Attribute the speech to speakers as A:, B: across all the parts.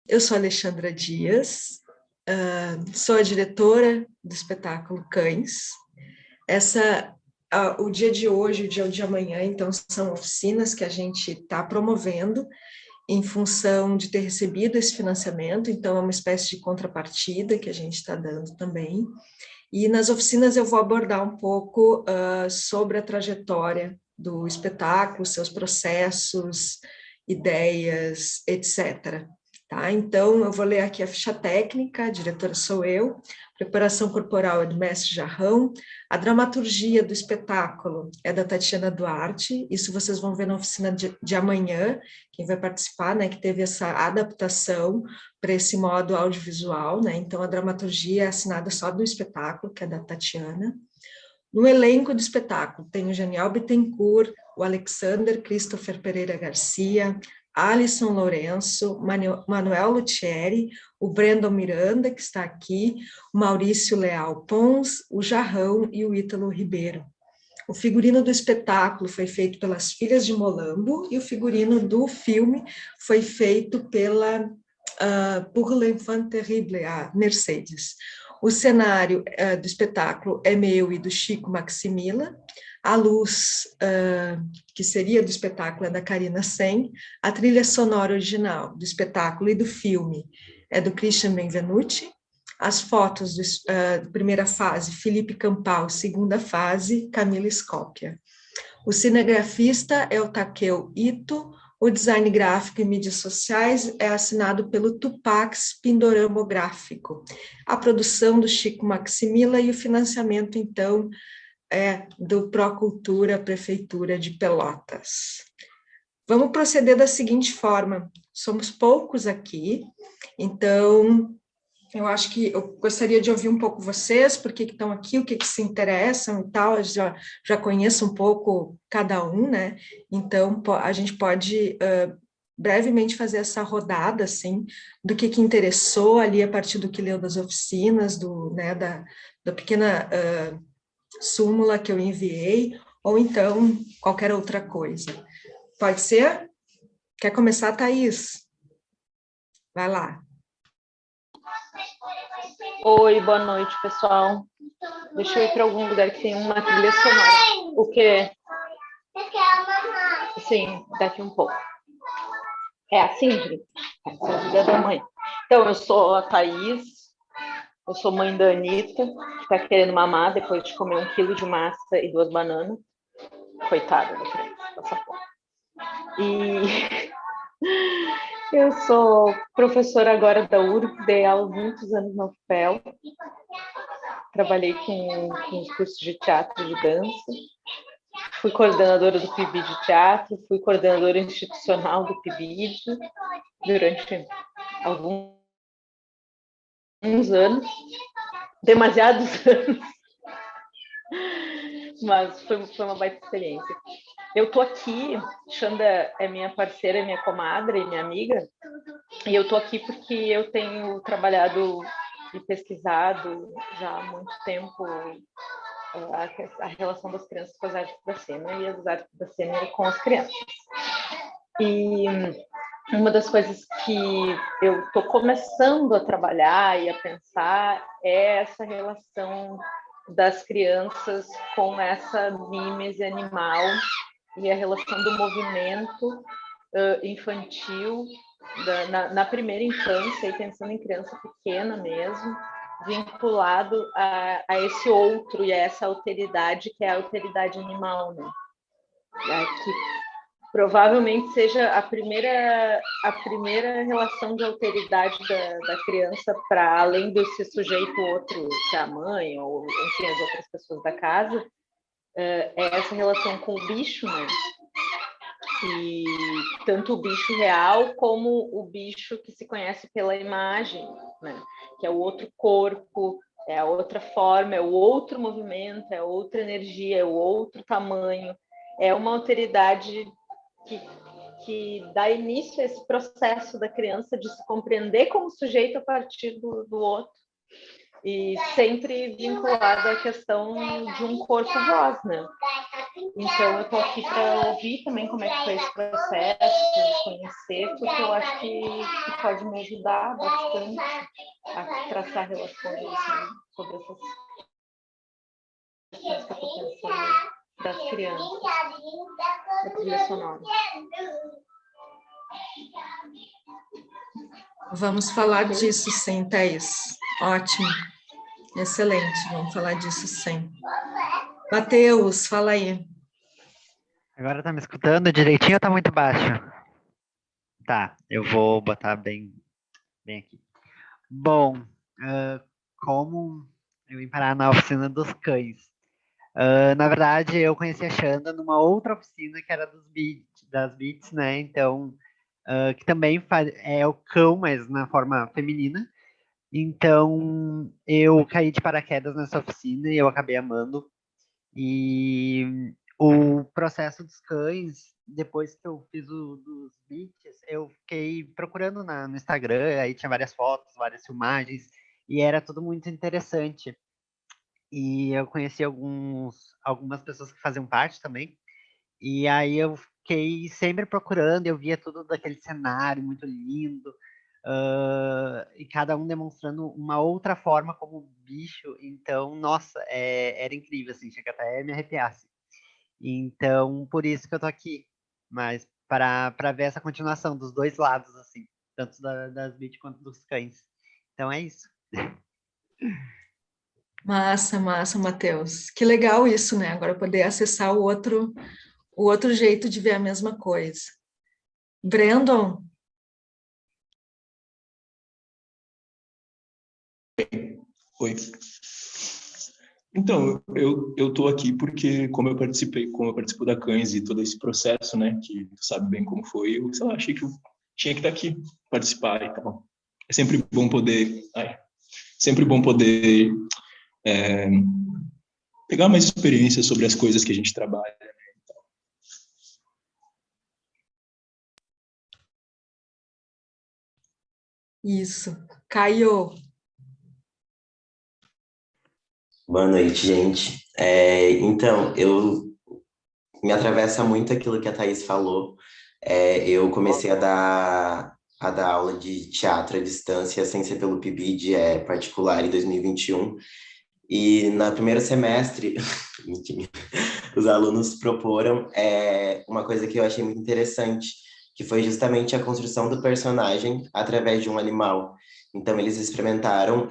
A: eu sou Alexandra Dias, sou a diretora do espetáculo Cães. O dia de hoje, o dia de amanhã, então, são oficinas que a gente está promovendo em função de ter recebido esse financiamento, então é uma espécie de contrapartida que a gente está dando também. E nas oficinas eu vou abordar um pouco sobre a trajetória do espetáculo, seus processos, ideias, etc. Tá? Então, eu vou ler aqui a ficha técnica, a diretora sou eu, preparação corporal é do mestre Jarrão, a dramaturgia do espetáculo é da Tatiana Duarte, isso vocês vão ver na oficina de amanhã, quem vai participar, né, que teve essa adaptação para esse modo audiovisual, né, então a dramaturgia é assinada só do espetáculo, que é da Tatiana. No elenco do espetáculo tem o Janiel Bittencourt, o Alexander Christopher Pereira Garcia, Alisson Lourenço, Manuel Lutieri, o Brandon Miranda, que está aqui, o Maurício Leal Pons, o Jarrão e o Ítalo Ribeiro. O figurino do espetáculo foi feito pelas Filhas de Molambo e o figurino do filme foi feito pela Pour l'Enfant Terrible, a Mercedes. O cenário do espetáculo é meu e do Chico Maximila, a luz que seria do espetáculo é da Karina Sen, a trilha sonora original do espetáculo e do filme é do Christian Benvenuti, as fotos da primeira fase, Felipe Campal, segunda fase, Camila Scopia. O cinegrafista é o Takeo Ito, o design gráfico e mídias sociais é assinado pelo Tupax Pindorama-gráfico. A produção do Chico Maximila e o financiamento, então, é do Procultura, Prefeitura de Pelotas. Vamos proceder da seguinte forma, somos poucos aqui, então eu acho que eu gostaria de ouvir um pouco vocês, por que estão aqui, o que se interessam e tal, eu já conheço um pouco cada um, né? Então, a gente pode brevemente fazer essa rodada, assim, do que interessou ali a partir do que leu das oficinas, né, da pequena súmula que eu enviei, ou então qualquer outra coisa. Pode ser? Quer começar, Thaís? Vai lá.
B: Oi, boa noite, pessoal. Deixa eu ir para algum lugar que tem uma trilha sonora. O quê? Sim, daqui um pouco. É assim, gente? Essa é a vida da mãe. Então, eu sou a Thaís, eu sou mãe da Anitta, que está querendo mamar depois de comer 1 quilo de massa e 2 bananas. Coitada da criança, essa porra. E eu sou professora agora da URGS, dei aula muitos anos na UFPEL. Trabalhei com os cursos de teatro e de dança. Fui coordenadora do PIBID de teatro, fui coordenadora institucional do PIBID durante alguns anos, demasiados anos, mas foi uma baita experiência. Eu tô aqui, Xanda é minha parceira, minha comadre, minha amiga, e eu tô aqui porque eu tenho trabalhado e pesquisado já há muito tempo a relação das crianças com as artes da cena e as artes da cena com as crianças. E uma das coisas que eu estou começando a trabalhar e a pensar é essa relação das crianças com essa mimese animal e a relação do movimento infantil na primeira infância, e pensando em criança pequena mesmo, vinculado a esse outro e a essa alteridade, que é a alteridade animal, né? Que provavelmente seja a primeira relação de alteridade da criança para além de se sujeito outro, que é a mãe, ou enfim, as outras pessoas da casa, é essa relação com o bicho, né? E tanto o bicho real como o bicho que se conhece pela imagem, né? Que é o outro corpo, é a outra forma, é o outro movimento, é outra energia, é o outro tamanho, é uma alteridade que dá início a esse processo da criança de se compreender como sujeito a partir do outro, e sempre vinculado à questão de um corpo-voz, né? Então, eu estou aqui para ouvir também como é que foi esse processo, conhecer, porque eu acho que pode me ajudar bastante a traçar relações, né, sobre essas questões que eu estou pensando das crianças, da trilha sonora.
A: Vamos falar disso sim, Thaís. Ótimo. Excelente, vamos falar disso sim. Matheus, fala aí.
C: Agora tá me escutando direitinho ou tá muito baixo? Tá, eu vou botar bem aqui. Bom, como eu vim parar na oficina dos cães? Na verdade, eu conheci a Xanda numa outra oficina que era das Beats, né? Então, que também é o cão, mas na forma feminina. Então, eu caí de paraquedas nessa oficina e eu acabei amando. E o processo dos cães, depois que eu fiz o dos beats, eu fiquei procurando no Instagram, aí tinha várias fotos, várias filmagens, e era tudo muito interessante. E eu conheci algumas pessoas que faziam parte também, e aí eu fiquei sempre procurando, eu via tudo daquele cenário muito lindo, e cada um demonstrando uma outra forma como bicho, então, nossa, era incrível, assim, chega até me arrepiar, assim. Então, por isso que eu tô aqui, mas para ver essa continuação dos dois lados, assim, tanto das beat quanto dos cães. Então é isso.
A: Massa, massa, Matheus. Que legal isso, né? Agora poder acessar o outro jeito de ver a mesma coisa. Brandon,
D: Oi. Então, eu tô aqui porque, como eu participo da Cães e todo esse processo, né, que tu sabe bem como foi, eu, sei lá, achei que eu tinha que estar aqui, participar e tal. É sempre bom poder é, pegar mais experiência sobre as coisas que a gente trabalha.
A: isso. Caio,
E: Boa noite, gente. Então, eu me atravessa muito aquilo que a Thaís falou. Eu comecei a dar aula de teatro à distância, sem ser pelo PIBID, particular, em 2021. E no primeiro semestre, enfim, os alunos proporam uma coisa que eu achei muito interessante, que foi justamente a construção do personagem através de um animal. Então, eles experimentaram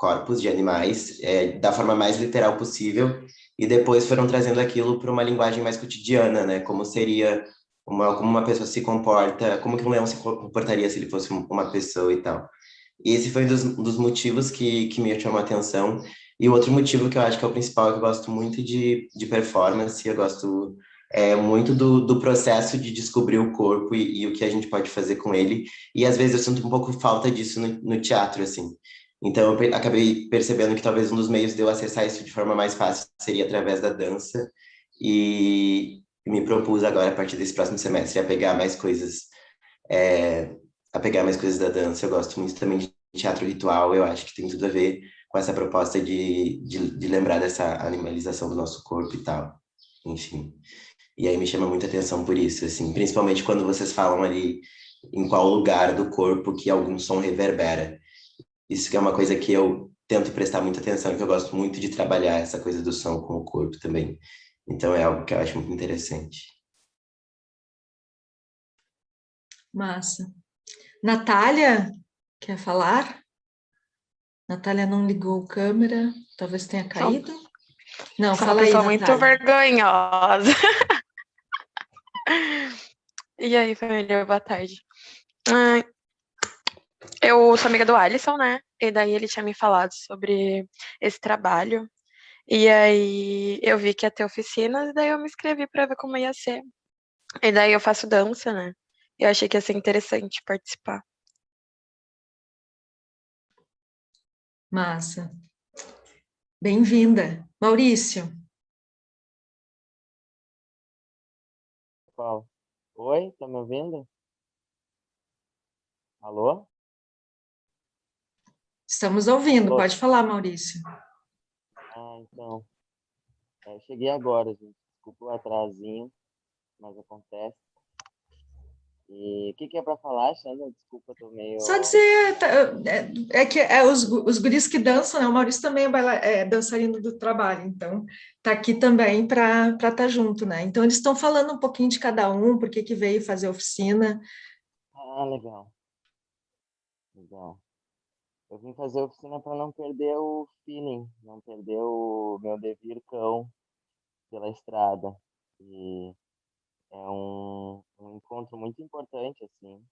E: corpos de animais da forma mais literal possível e depois foram trazendo aquilo para uma linguagem mais cotidiana, né? Como seria como uma pessoa se comporta, como que um leão se comportaria se ele fosse uma pessoa e tal. E esse foi um dos motivos que me chamou a atenção. E o outro motivo que eu acho que é o principal, é que eu gosto muito de performance, eu gosto muito do processo de descobrir o corpo e o que a gente pode fazer com ele. E às vezes eu sinto um pouco falta disso no teatro, assim. Então eu acabei percebendo que talvez um dos meios de eu acessar isso de forma mais fácil seria através da dança. E me propus agora, a partir desse próximo semestre, é, a pegar mais coisas da dança. Eu gosto muito também de teatro ritual, eu acho que tem tudo a ver com essa proposta de lembrar dessa animalização do nosso corpo e tal. Enfim. E aí me chama muita atenção por isso, assim, principalmente quando vocês falam ali em qual lugar do corpo que algum som reverbera. Isso que é uma coisa que eu tento prestar muita atenção, que eu gosto muito de trabalhar essa coisa do som com o corpo também. Então é algo que eu acho muito interessante.
A: massa. Natália, quer falar? Natália não ligou a câmera, talvez tenha caído. Não,
F: Sou uma
A: fala aí,
F: pessoa muito
A: Natália.
F: vergonhosa. E aí, família, boa tarde. Eu sou amiga do Alisson, né? E daí ele tinha me falado sobre esse trabalho. E aí eu vi que ia ter oficinas, e daí eu me inscrevi pra ver como ia ser. E daí eu faço dança, né? Eu achei que ia ser interessante participar.
A: Massa. Bem-vinda. Maurício,
G: Qual? Oi, tá me ouvindo? Alô?
A: estamos ouvindo,
G: Alô?
A: pode falar, Maurício.
G: Então. Cheguei agora, gente. desculpa o atrasinho, mas acontece. E o que é para falar, Xanda? Desculpa, tô meio...
A: Só dizer, que os guris que dançam, né? O Maurício também é dançarino do trabalho, então tá aqui também para estar junto, né? Então eles estão falando um pouquinho de cada um, por que veio fazer oficina.
G: Ah, legal. Legal. Eu vim fazer oficina para não perder o feeling, não perder o meu devir cão pela estrada. E é um encontro muito importante, assim.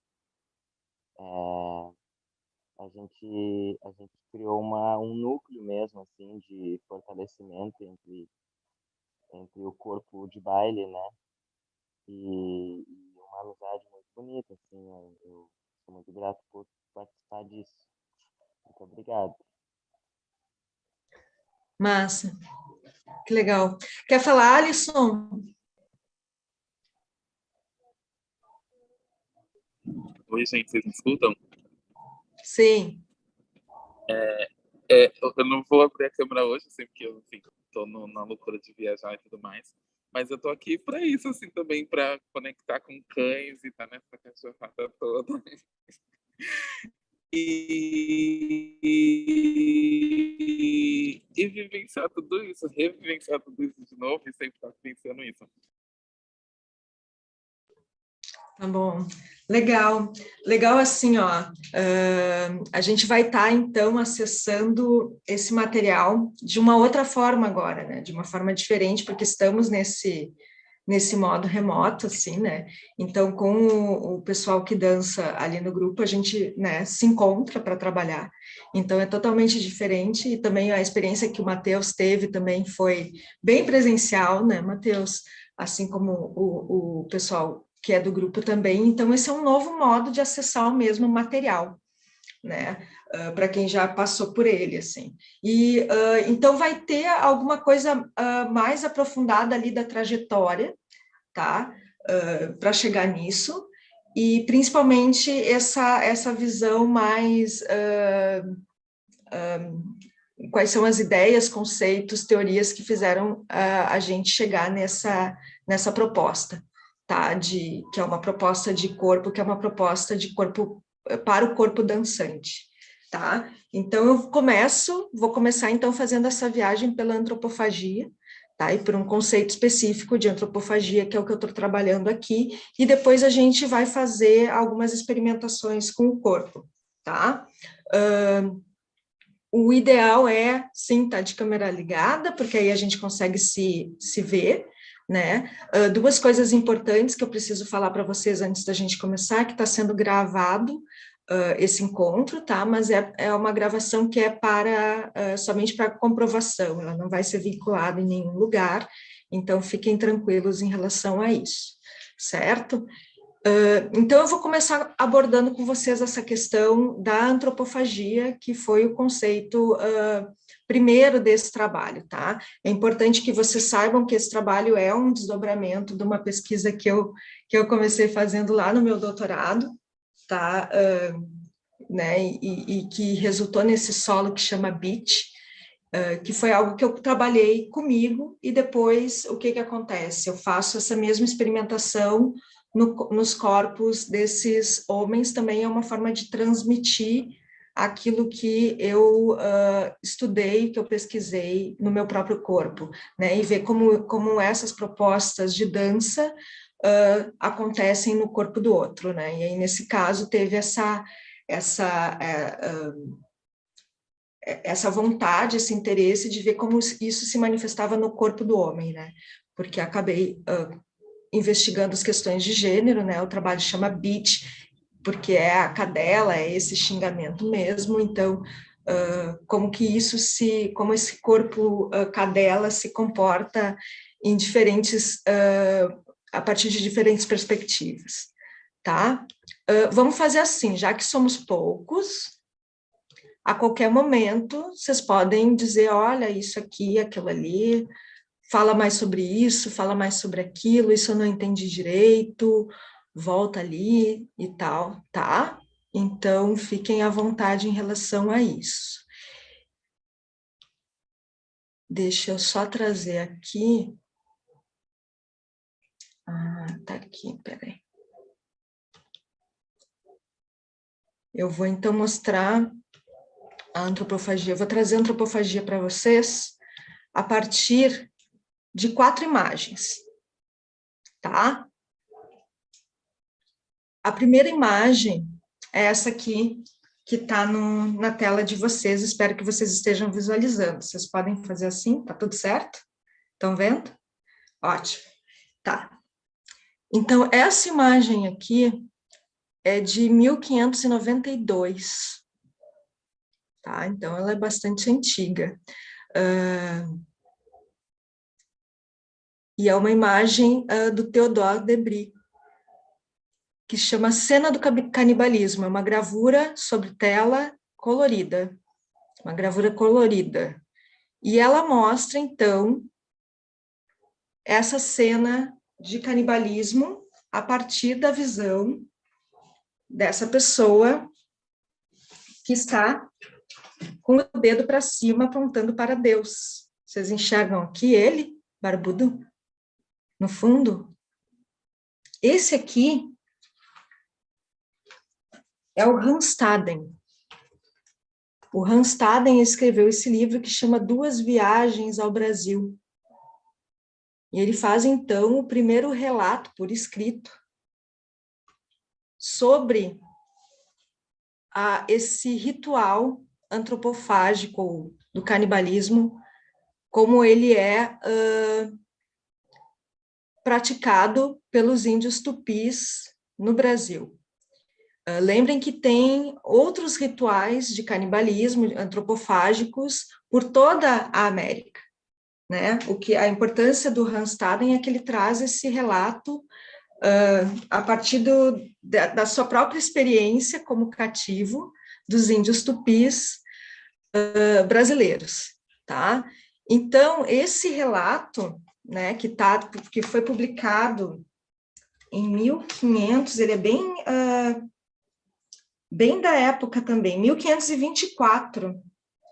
G: A gente criou um núcleo mesmo, assim, de fortalecimento entre o corpo de baile, né? E uma amizade muito bonita, assim. Eu sou muito grato por participar disso. Muito obrigado.
A: Massa, que legal. Quer falar, Alisson?
H: Oi, gente, vocês me escutam?
A: Sim.
H: Eu não vou abrir a câmera hoje, assim, porque eu, enfim, tô na loucura de viajar e tudo mais. Mas eu tô aqui para isso, assim, também, para conectar com cães e tá nessa cachorrada toda. E vivenciar tudo isso, revivenciar tudo isso de novo e sempre estar pensando isso.
A: Tá bom, legal. Legal assim, ó, a gente vai estar, então, acessando esse material de uma outra forma agora, né, de uma forma diferente, porque estamos nesse modo remoto, assim, né, então, com o pessoal que dança ali no grupo, a gente, né, se encontra para trabalhar, então é totalmente diferente, e também a experiência que o Matheus teve também foi bem presencial, né, Matheus, assim como o pessoal que é do grupo também, então esse é um novo modo de acessar o mesmo material, né, para quem já passou por ele, assim. E então vai ter alguma coisa mais aprofundada ali da trajetória, tá, para chegar nisso, e principalmente essa visão mais... quais são as ideias, conceitos, teorias que fizeram a gente chegar nessa proposta, tá? Que é uma proposta de corpo, que é uma proposta de corpo para o corpo dançante, tá? Então, vou começar, então, fazendo essa viagem pela antropofagia, tá? E por um conceito específico de antropofagia, que é o que eu estou trabalhando aqui, e depois a gente vai fazer algumas experimentações com o corpo, tá? O ideal é, sim, estar de câmera ligada, porque aí a gente consegue se ver, né? Duas coisas importantes que eu preciso falar para vocês antes da gente começar, que está sendo gravado esse encontro, tá? Mas é uma gravação que é somente para comprovação, ela não vai ser vinculada em nenhum lugar, então fiquem tranquilos em relação a isso, certo? Então, eu vou começar abordando com vocês essa questão da antropofagia, que foi o conceito primeiro desse trabalho, tá? É importante que vocês saibam que esse trabalho é um desdobramento de uma pesquisa que eu comecei fazendo lá no meu doutorado, tá? Né? E que resultou nesse solo que chama BEAT, que foi algo que eu trabalhei comigo, e depois o que acontece? Eu faço essa mesma experimentação nos corpos desses homens, também é uma forma de transmitir aquilo que eu estudei, que eu pesquisei no meu próprio corpo, né, e ver como essas propostas de dança acontecem no corpo do outro, né, e aí nesse caso teve essa vontade, esse interesse de ver como isso se manifestava no corpo do homem, né, porque acabei investigando as questões de gênero, né, o trabalho chama Bitch, porque é a cadela, é esse xingamento mesmo, então, como esse corpo cadela se comporta em a partir de diferentes perspectivas, tá? Vamos fazer assim, já que somos poucos, a qualquer momento, vocês podem dizer, olha, isso aqui, aquilo ali, fala mais sobre isso, fala mais sobre aquilo, isso eu não entendi direito, volta ali e tal, tá? Então, fiquem à vontade em relação a isso. Deixa eu só trazer aqui botar aqui, peraí. Eu vou, então, mostrar a antropofagia. Eu vou trazer a antropofagia para vocês a partir de 4 imagens, tá? A primeira imagem é essa aqui, que está na tela de vocês. Espero que vocês estejam visualizando. Vocês podem fazer assim, tá tudo certo? Estão vendo? Ótimo. Tá. Então, essa imagem aqui é de 1592. Tá? Então, ela é bastante antiga. E é uma imagem do Théodore de Bry, que chama Cena do Canibalismo. É uma gravura sobre tela colorida. Uma gravura colorida. E ela mostra, então, essa cena de canibalismo a partir da visão dessa pessoa que está com o dedo para cima, apontando para Deus. Vocês enxergam aqui ele, barbudo, no fundo? Esse aqui é o Hans Staden. O Hans Staden escreveu esse livro que chama Duas Viagens ao Brasil. E ele faz, então, o primeiro relato por escrito sobre esse ritual antropofágico do canibalismo, como ele é praticado pelos índios tupis no Brasil. Lembrem que tem outros rituais de canibalismo antropofágicos por toda a América, né? A importância do Hans Staden é que ele traz esse relato a partir da sua própria experiência como cativo dos índios tupis brasileiros, tá? Então, esse relato, né, que foi publicado em 1500, ele é bem da época também, 1524,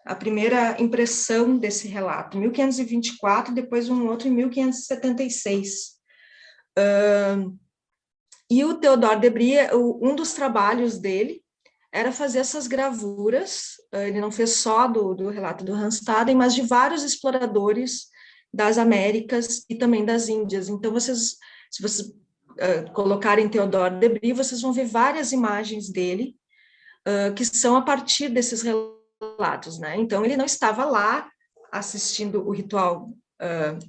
A: a primeira impressão desse relato, 1524, depois um outro em 1576. E o Théodore de Bry, um dos trabalhos dele era fazer essas gravuras. Ele não fez só do relato do Hans Staden, mas de vários exploradores das Américas e também das Índias. Então, se vocês colocarem Théodore de Bry, vocês vão ver várias imagens dele, que são a partir desses relatos, né? Então, ele não estava lá assistindo o ritual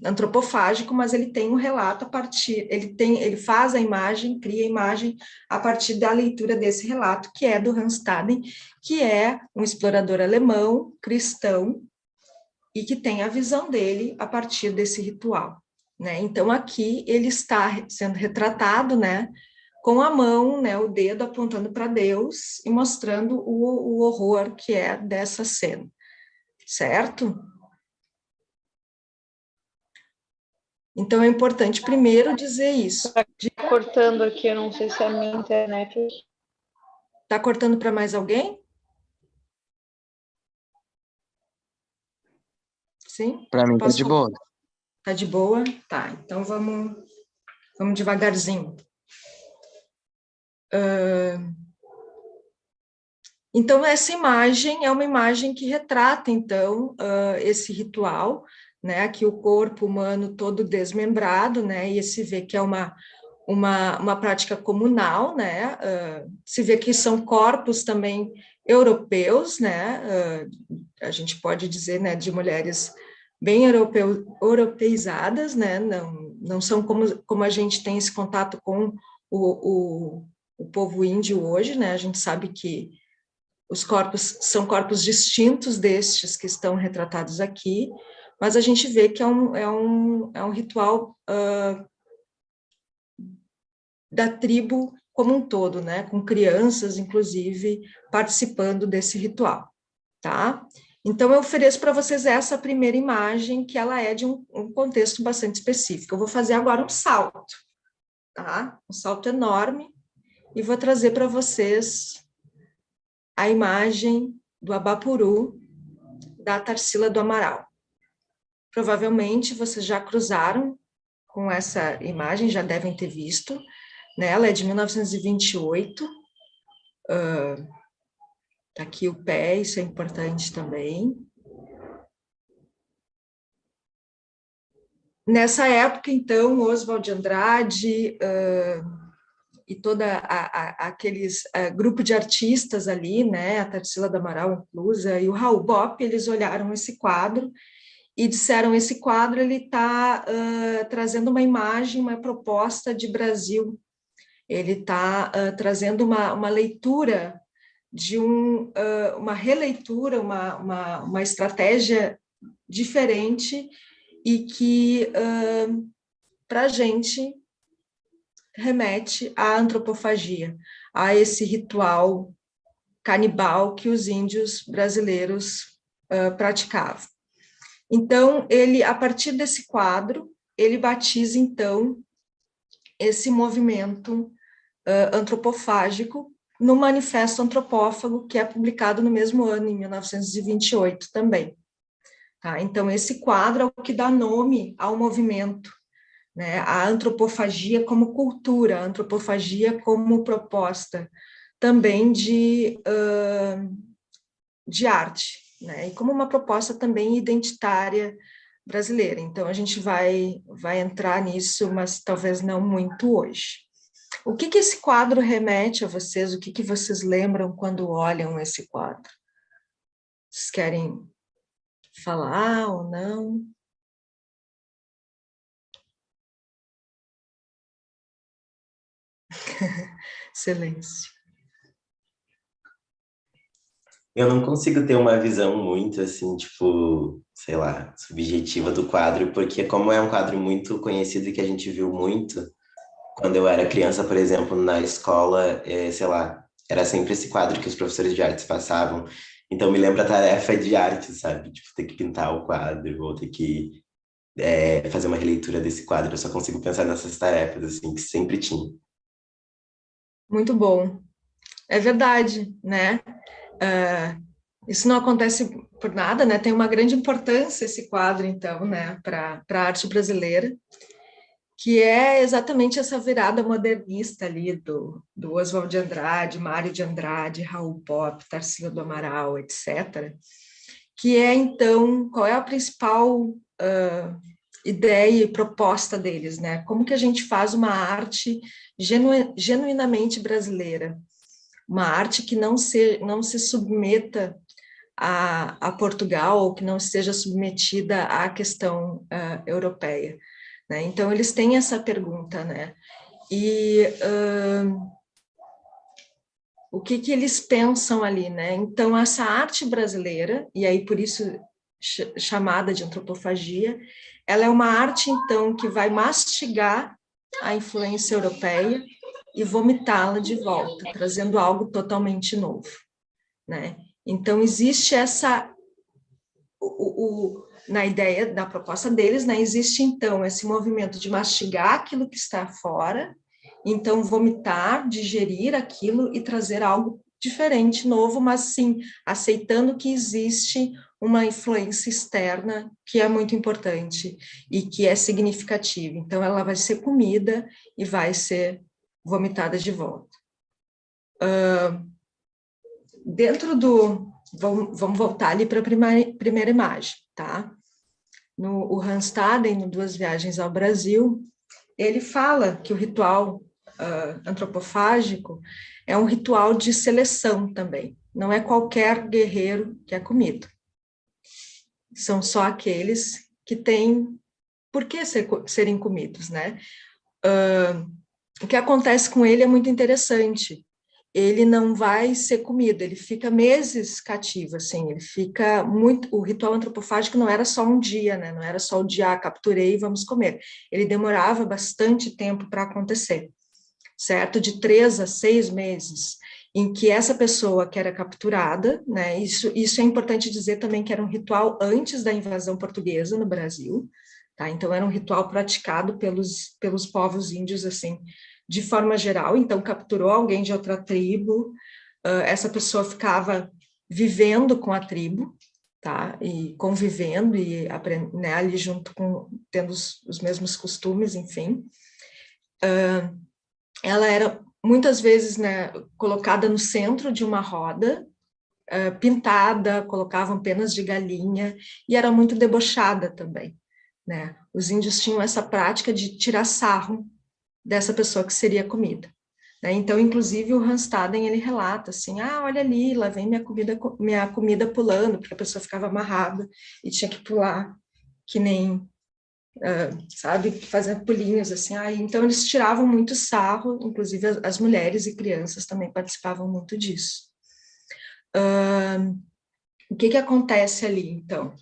A: antropofágico, mas ele tem um relato a partir, ele faz a imagem, cria a imagem a partir da leitura desse relato, que é do Hans Staden, que é um explorador alemão, cristão, e que tem a visão dele a partir desse ritual, né? Então, aqui ele está sendo retratado, né, com a mão, né, o dedo apontando para Deus e mostrando o horror que é dessa cena, certo? Então, é importante primeiro dizer isso.
B: Está cortando aqui, eu não sei se é a minha internet.
A: Está cortando para mais alguém? Sim?
I: Para mim, tá de boa.
A: Tá de boa? Tá, então vamos devagarzinho. Então, essa imagem é uma imagem que retrata, então, esse ritual, né? Aqui o corpo humano todo desmembrado, né? E se vê que é uma prática comunal, né? Se vê que são corpos também europeus, né? A gente pode dizer, né, de mulheres bem europeizadas, né? Não são como a gente tem esse contato com o povo índio hoje, né? A gente sabe que os corpos são corpos distintos destes que estão retratados aqui, mas a gente vê que é um ritual da tribo como um todo, né? Com crianças, inclusive, participando desse ritual, tá? Então, eu ofereço para vocês essa primeira imagem, que ela é de um contexto bastante específico. Eu vou fazer agora um salto, tá? Um salto enorme, e vou trazer para vocês a imagem do Abapuru, da Tarsila do Amaral. Provavelmente, vocês já cruzaram com essa imagem, já devem ter visto, né? Ela é de 1928, tá aqui o pé, isso é importante também. Nessa época, então, Oswald de Andrade e toda aqueles grupo de artistas ali, né, a Tarsila do Amaral inclusa, e o Raul Bopp, eles olharam esse quadro e disseram, esse quadro ele está trazendo uma imagem, uma proposta de Brasil, ele está trazendo uma leitura de uma releitura, uma estratégia diferente e que, para a gente, remete à antropofagia, a esse ritual canibal que os índios brasileiros praticavam. Então, ele, a partir desse quadro, ele batiza, então, esse movimento antropofágico no Manifesto Antropófago, que é publicado no mesmo ano, em 1928 também. Tá? Então, esse quadro é o que dá nome ao movimento, né? A antropofagia como cultura, a antropofagia como proposta também de arte, né? E como uma proposta também identitária brasileira. Então, a gente vai entrar nisso, mas talvez não muito hoje. O que esse quadro remete a vocês? O que vocês lembram quando olham esse quadro? Vocês querem falar ou não? Silêncio.
E: Eu não consigo ter uma visão muito, assim, tipo, sei lá, subjetiva do quadro, porque como é um quadro muito conhecido e que a gente viu muito, quando eu era criança, por exemplo, na escola, sei lá, era sempre esse quadro que os professores de artes passavam. Então me lembra a tarefa de arte, sabe? Tipo, ter que pintar o quadro, ou ter que fazer uma releitura desse quadro. Eu só consigo pensar nessas tarefas, assim, que sempre tinha.
A: Muito bom. É verdade, né? Isso não acontece por nada, né? Tem uma grande importância esse quadro, então, né, para a arte brasileira, que é exatamente essa virada modernista ali do Oswald de Andrade, Mário de Andrade, Raul Bopp, Tarsila do Amaral, etc., que é, então, qual é a principal ideia e proposta deles, né? Como que a gente faz uma arte genuinamente brasileira, uma arte que não se submeta a Portugal, ou que não esteja submetida à questão europeia, né? Então, eles têm essa pergunta, né? E o que eles pensam ali, né? Então, essa arte brasileira, e aí por isso chamada de antropofagia, ela é uma arte, então, que vai mastigar a influência europeia e vomitá-la de volta, trazendo algo totalmente novo, né? Então, existe essa... na ideia da proposta deles, né, existe, então, esse movimento de mastigar aquilo que está fora, então, vomitar, digerir aquilo e trazer algo diferente, novo, mas, sim, aceitando que existe uma influência externa que é muito importante e que é significativa. Então, ela vai ser comida e vai ser vomitada de volta. Dentro do... Vamos voltar ali para a primeira imagem, tá? O Hans Staden, no Duas Viagens ao Brasil, ele fala que o ritual antropofágico é um ritual de seleção também. Não é qualquer guerreiro que é comido. São só aqueles que têm por que serem comidos, né? O que acontece com ele é muito interessante. Ele não vai ser comido, ele fica meses cativo, assim, ele fica muito... O ritual antropofágico não era só um dia, né? Não era só o dia, capturei e vamos comer. Ele demorava bastante tempo para acontecer, certo? De 3 a 6 meses, em que essa pessoa que era capturada, né? Isso é importante dizer também que era um ritual antes da invasão portuguesa no Brasil, tá? Então, era um ritual praticado pelos povos índios, assim, de forma geral. Então, capturou alguém de outra tribo, essa pessoa ficava vivendo com a tribo, tá? E convivendo e aprendendo, né, ali junto com, tendo os mesmos costumes, enfim. Ela era muitas vezes, né, colocada no centro de uma roda, pintada, colocavam penas de galinha, e era muito debochada também, né? Os índios tinham essa prática de tirar sarro dessa pessoa que seria comida, né? Então, inclusive, o Hanstaden, ele relata assim, olha ali, lá vem minha comida pulando, porque a pessoa ficava amarrada e tinha que pular, que nem, sabe, fazendo pulinhos, assim, então eles tiravam muito sarro, inclusive as mulheres e crianças também participavam muito disso. O que acontece ali, então?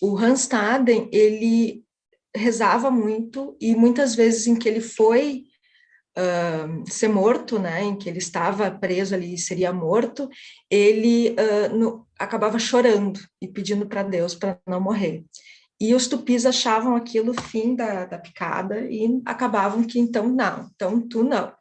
A: O Hanstaden, ele rezava muito, e muitas vezes em que ele foi ser morto, né, em que ele estava preso ali e seria morto, ele acabava chorando e pedindo para Deus para não morrer. E os tupis achavam aquilo o fim da picada e acabavam que, então tu não.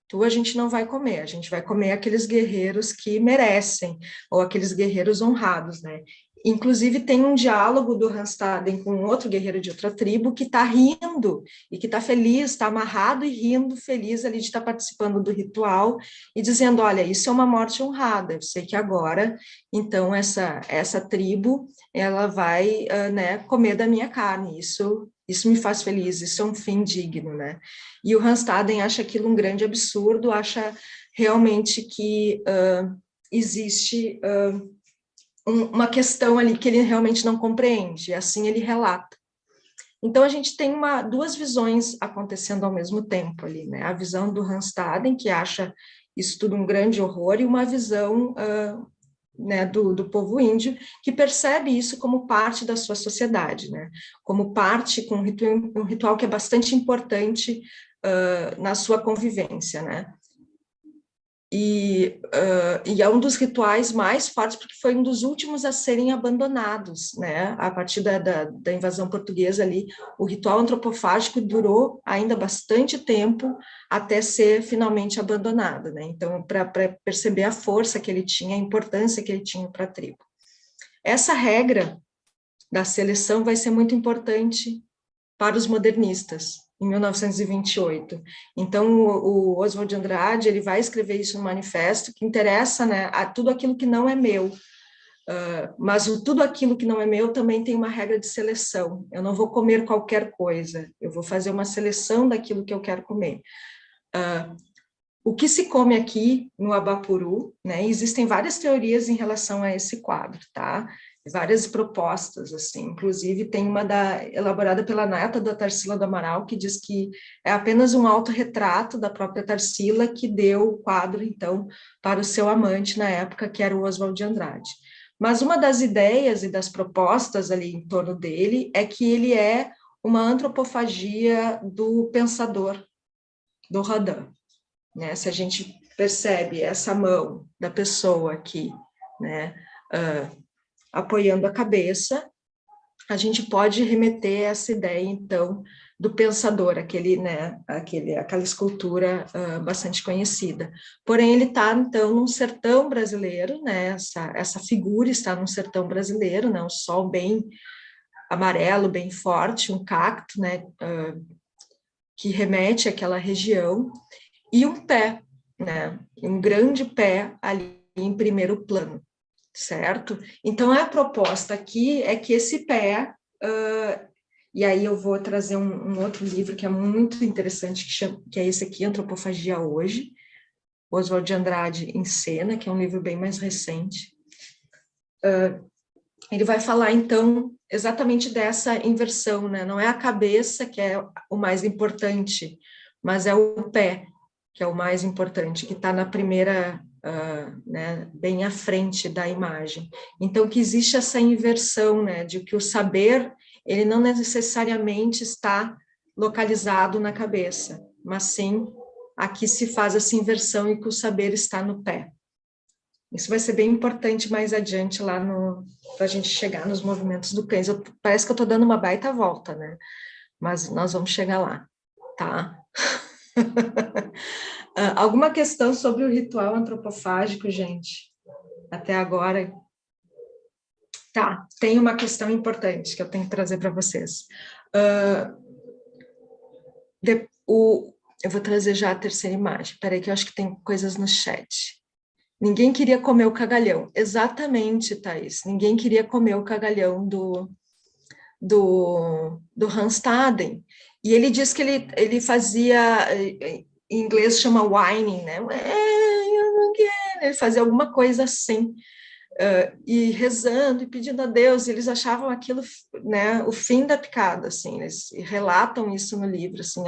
A: Tu a gente não vai comer, a gente vai comer aqueles guerreiros que merecem, ou aqueles guerreiros honrados, né? Inclusive, tem um diálogo do Hanstaden com outro guerreiro de outra tribo que está rindo e que está feliz, está amarrado e rindo, feliz ali de estar participando do ritual e dizendo, olha, isso é uma morte honrada, eu sei que agora, então, essa tribo, ela vai, né, comer da minha carne, isso me faz feliz, isso é um fim digno, né? E o Hanstaden acha aquilo um grande absurdo, acha realmente que existe uma questão ali que ele realmente não compreende, assim ele relata. Então, a gente tem duas visões acontecendo ao mesmo tempo ali, né? A visão do Hanstaden, que acha isso tudo um grande horror, e uma visão né, do povo índio, que percebe isso como parte da sua sociedade, né? Como parte, com um ritual que é bastante importante na sua convivência, né? E é um dos rituais mais fortes, porque foi um dos últimos a serem abandonados, né? A partir da invasão portuguesa ali, o ritual antropofágico durou ainda bastante tempo até ser finalmente abandonado, né? Então, para perceber a força que ele tinha, a importância que ele tinha para a tribo. Essa regra da seleção vai ser muito importante para os modernistas, em 1928. Então, o Oswald de Andrade, ele vai escrever isso no manifesto, que interessa, né, a tudo aquilo que não é meu, mas tudo aquilo que não é meu também tem uma regra de seleção. Eu não vou comer qualquer coisa, eu vou fazer uma seleção daquilo que eu quero comer. O que se come aqui no Abapuru, né, existem várias teorias em relação a esse quadro, tá? Várias propostas, assim, inclusive tem uma elaborada pela neta da Tarsila do Amaral, que diz que é apenas um autorretrato da própria Tarsila que deu o quadro, então, para o seu amante na época, que era o Oswald de Andrade. Mas uma das ideias e das propostas ali em torno dele é que ele é uma antropofagia do pensador, do Rodin, né? Se a gente percebe essa mão da pessoa aqui, né, apoiando a cabeça, a gente pode remeter a essa ideia, então, do pensador, aquela escultura bastante conhecida. Porém, ele está, então, num sertão brasileiro, né? Essa figura está num sertão brasileiro, né? Um sol bem amarelo, bem forte, um cacto, né? Que remete àquela região, e um pé, né? Um grande pé ali em primeiro plano. Certo? Então, a proposta aqui é que esse pé, e aí eu vou trazer um outro livro que é muito interessante, que é esse aqui, Antropofagia Hoje, Oswald de Andrade em Cena, que é um livro bem mais recente. Ele vai falar, então, exatamente dessa inversão, né? Não é a cabeça que é o mais importante, mas é o pé que é o mais importante, que está na primeira... né, bem à frente da imagem. Então, que existe essa inversão, né, de que o saber, ele não necessariamente está localizado na cabeça, mas sim, aqui se faz essa inversão e que o saber está no pé. Isso vai ser bem importante mais adiante lá para a gente chegar nos movimentos do cães. Parece que eu estou dando uma baita volta, né, mas nós vamos chegar lá, tá? Alguma questão sobre o ritual antropofágico, gente? Até agora? Tá, tem uma questão importante que eu tenho que trazer para vocês. Eu vou trazer já a terceira imagem. Peraí, que eu acho que tem coisas no chat. Ninguém queria comer o cagalhão. Exatamente, Thaís. Ninguém queria comer o cagalhão do Hans Staden. E ele diz que ele fazia, em inglês chama whining, né? Eu não quero. Ele fazia alguma coisa assim. E rezando e pedindo a Deus, e eles achavam aquilo, né, o fim da picada, assim, eles relatam isso no livro, assim,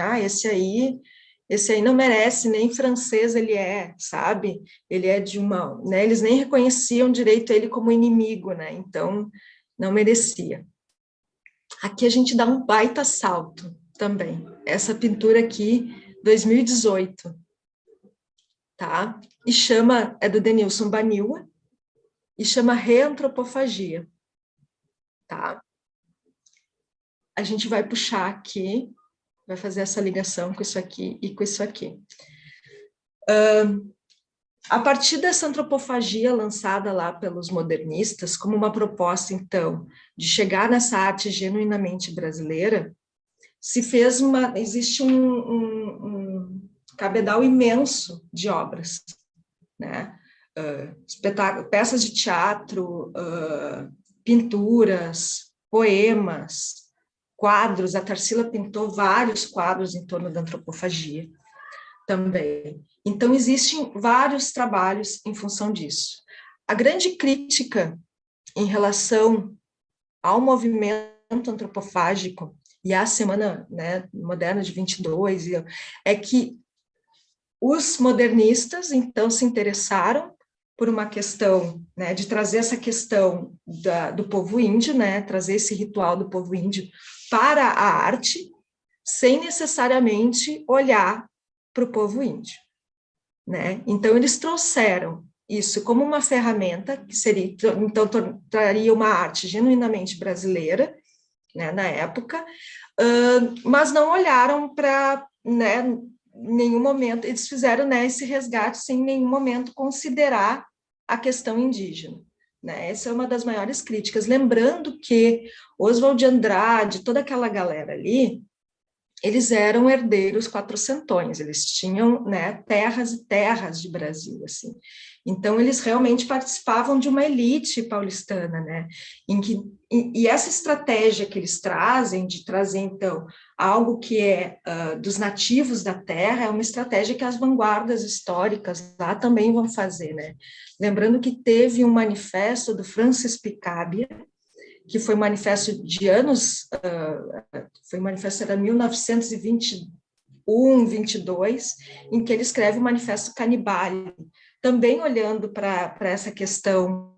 A: esse aí não merece, nem francês ele é, sabe, ele é de uma, né, eles nem reconheciam direito ele como inimigo, né, então não merecia. Aqui a gente dá um baita salto também, essa pintura aqui, 2018, tá, e é do Denilson Baniwa, e chama reantropofagia, tá? A gente vai puxar aqui, vai fazer essa ligação com isso aqui e com isso aqui. A partir dessa antropofagia lançada lá pelos modernistas, como uma proposta, então, de chegar nessa arte genuinamente brasileira, existe um cabedal imenso de obras, né? Peças de teatro, pinturas, poemas, quadros. A Tarsila pintou vários quadros em torno da antropofagia também. Então, existem vários trabalhos em função disso. A grande crítica em relação ao movimento antropofágico e à Semana, né, Moderna de 22 é que os modernistas, então, se interessaram por uma questão, né, de trazer essa questão do povo índio, né, trazer esse ritual do povo índio para a arte, sem necessariamente olhar para o povo índio, né? Então, eles trouxeram isso como uma ferramenta, que seria, então, traria uma arte genuinamente brasileira, né, na época, mas não olharam para, né, nenhum momento, eles fizeram, né, esse resgate sem em nenhum momento considerar a questão indígena, né? Essa é uma das maiores críticas, lembrando que Oswald de Andrade, toda aquela galera ali, eles eram herdeiros quatrocentões, eles tinham, né, terras e terras de Brasil, assim. Então, eles realmente participavam de uma elite paulistana, né, e essa estratégia que eles trazem, de trazer, então, algo que é dos nativos da terra, é uma estratégia que as vanguardas históricas lá também vão fazer, né. Lembrando que teve um manifesto do Francis Picabia, que foi manifesto de anos, foi manifesto era 1921, 22, em que ele escreve o Manifesto Canibale, também olhando para essa questão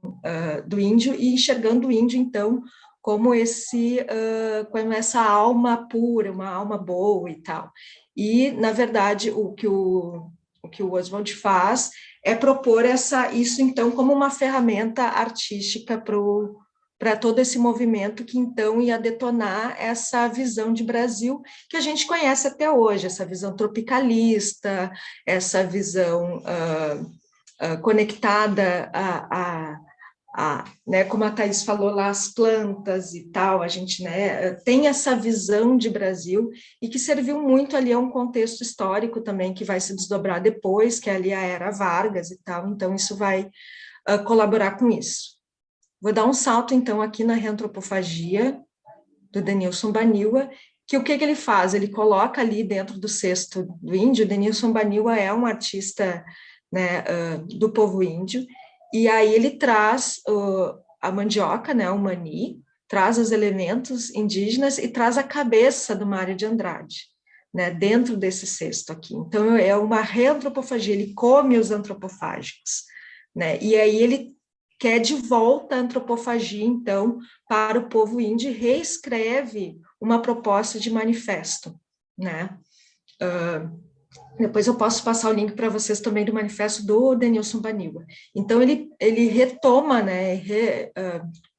A: do índio e enxergando o índio, então, como essa alma pura, uma alma boa e tal. E, na verdade, o que o Oswald faz é propor isso, então, como uma ferramenta artística para todo esse movimento que, então, ia detonar essa visão de Brasil que a gente conhece até hoje, essa visão tropicalista, essa visão conectada né, como a Thaís falou lá, as plantas e tal, a gente, né, tem essa visão de Brasil e que serviu muito ali a um contexto histórico também que vai se desdobrar depois, que ali a Era Vargas e tal, então isso vai colaborar com isso. Vou dar um salto, então, aqui na reantropofagia, do Denilson Baniwa, que o que ele faz? Ele coloca ali dentro do cesto do índio, Denilson Baniwa é um artista, né, do povo índio, e aí ele traz a mandioca, né, o mani, traz os elementos indígenas e traz a cabeça do Mário de Andrade, né, dentro desse cesto aqui. Então, é uma reantropofagia, ele come os antropofágicos, né, e aí ele quer de volta a antropofagia, então, para o povo índio, e reescreve uma proposta de manifesto, né? Depois eu posso passar o link para vocês também do manifesto do Denilson Baniwa. Então, ele retoma, né,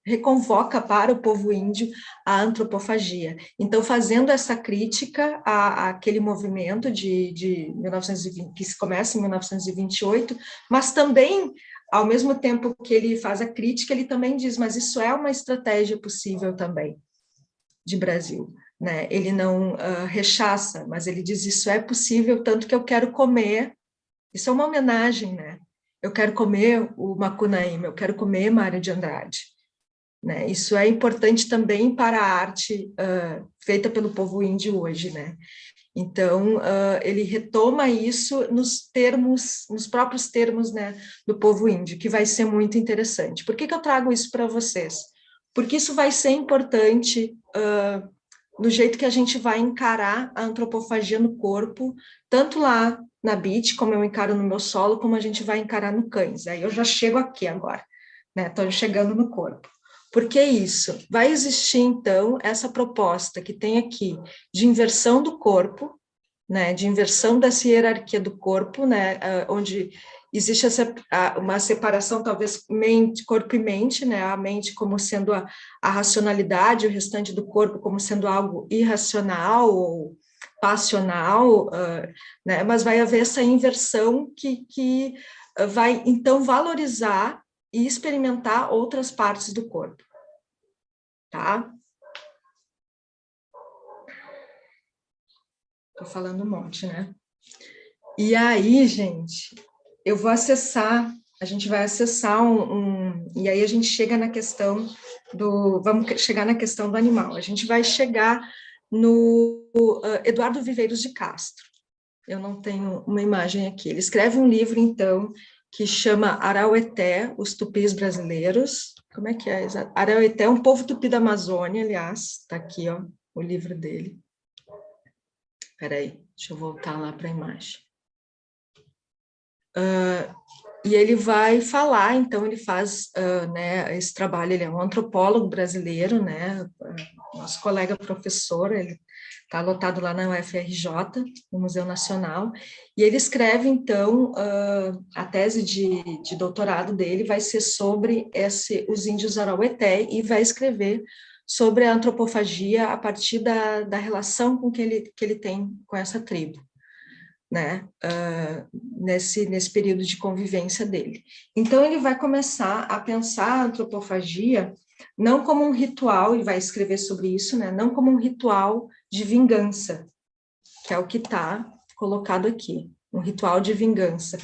A: reconvoca para o povo índio a antropofagia. Então, fazendo essa crítica àquele movimento de 1920, que se começa em 1928, mas também ao mesmo tempo que ele faz a crítica, ele também diz, mas isso é uma estratégia possível também de Brasil, né? Ele não rechaça, mas ele diz, isso é possível, tanto que eu quero comer, isso é uma homenagem, né? Eu quero comer o Macunaíma, eu quero comer Mário de Andrade, né? Isso é importante também para a arte feita pelo povo índio hoje, né? Então, ele retoma isso nos próprios termos, né, do povo índio, que vai ser muito interessante. Por que eu trago isso para vocês? Porque isso vai ser importante no jeito que a gente vai encarar a antropofagia no corpo, tanto lá na BIT, como eu encaro no meu solo, como a gente vai encarar no Cães. Aí eu já chego aqui agora, né? Estou chegando no corpo. Por que isso? Vai existir, então, essa proposta que tem aqui de inversão do corpo, né? De inversão dessa hierarquia do corpo, né? Onde existe uma separação, talvez, corpo e mente, né? A mente como sendo a racionalidade, o restante do corpo como sendo algo irracional ou passional, né? Mas vai haver essa inversão que vai, então, valorizar e experimentar outras partes do corpo, tá? Estou falando um monte, né? E aí, gente, eu vou acessar, a gente vai acessar e aí a gente chega na questão vamos chegar na questão do animal. A gente vai chegar no Eduardo Viveiros de Castro. Eu não tenho uma imagem aqui. Ele escreve um livro, então, que chama Araueté, os tupis brasileiros. Como é que é? Araueté é um povo tupi da Amazônia, aliás, está aqui, ó, o livro dele. Espera aí, deixa eu voltar lá para a imagem. E ele vai falar, então ele faz né, esse trabalho, ele é um antropólogo brasileiro, né, nosso colega professor, ele está lotado lá na UFRJ, no Museu Nacional, e ele escreve, então, a tese de doutorado dele vai ser sobre os índios Araueté, e vai escrever sobre a antropofagia a partir da relação que ele tem com essa tribo, né, nesse período de convivência dele. Então, ele vai começar a pensar a antropofagia não como um ritual, ele vai escrever sobre isso, né, não como um ritual de vingança, que é o que está colocado aqui, um ritual de vingança,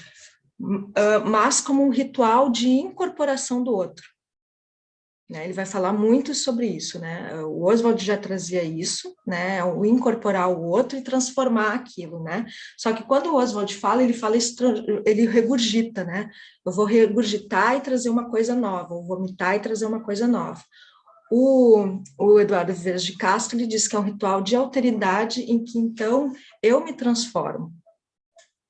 A: mas como um ritual de incorporação do outro. Né, ele vai falar muito sobre isso, né? O Oswald já trazia isso, né? O incorporar o outro e transformar aquilo, né? Só que quando o Oswald fala, ele regurgita, né? Eu vou regurgitar e trazer uma coisa nova, ou vomitar e trazer uma coisa nova. O Eduardo Viveiros de Castro, ele diz que é um ritual de alteridade em que, então, eu me transformo.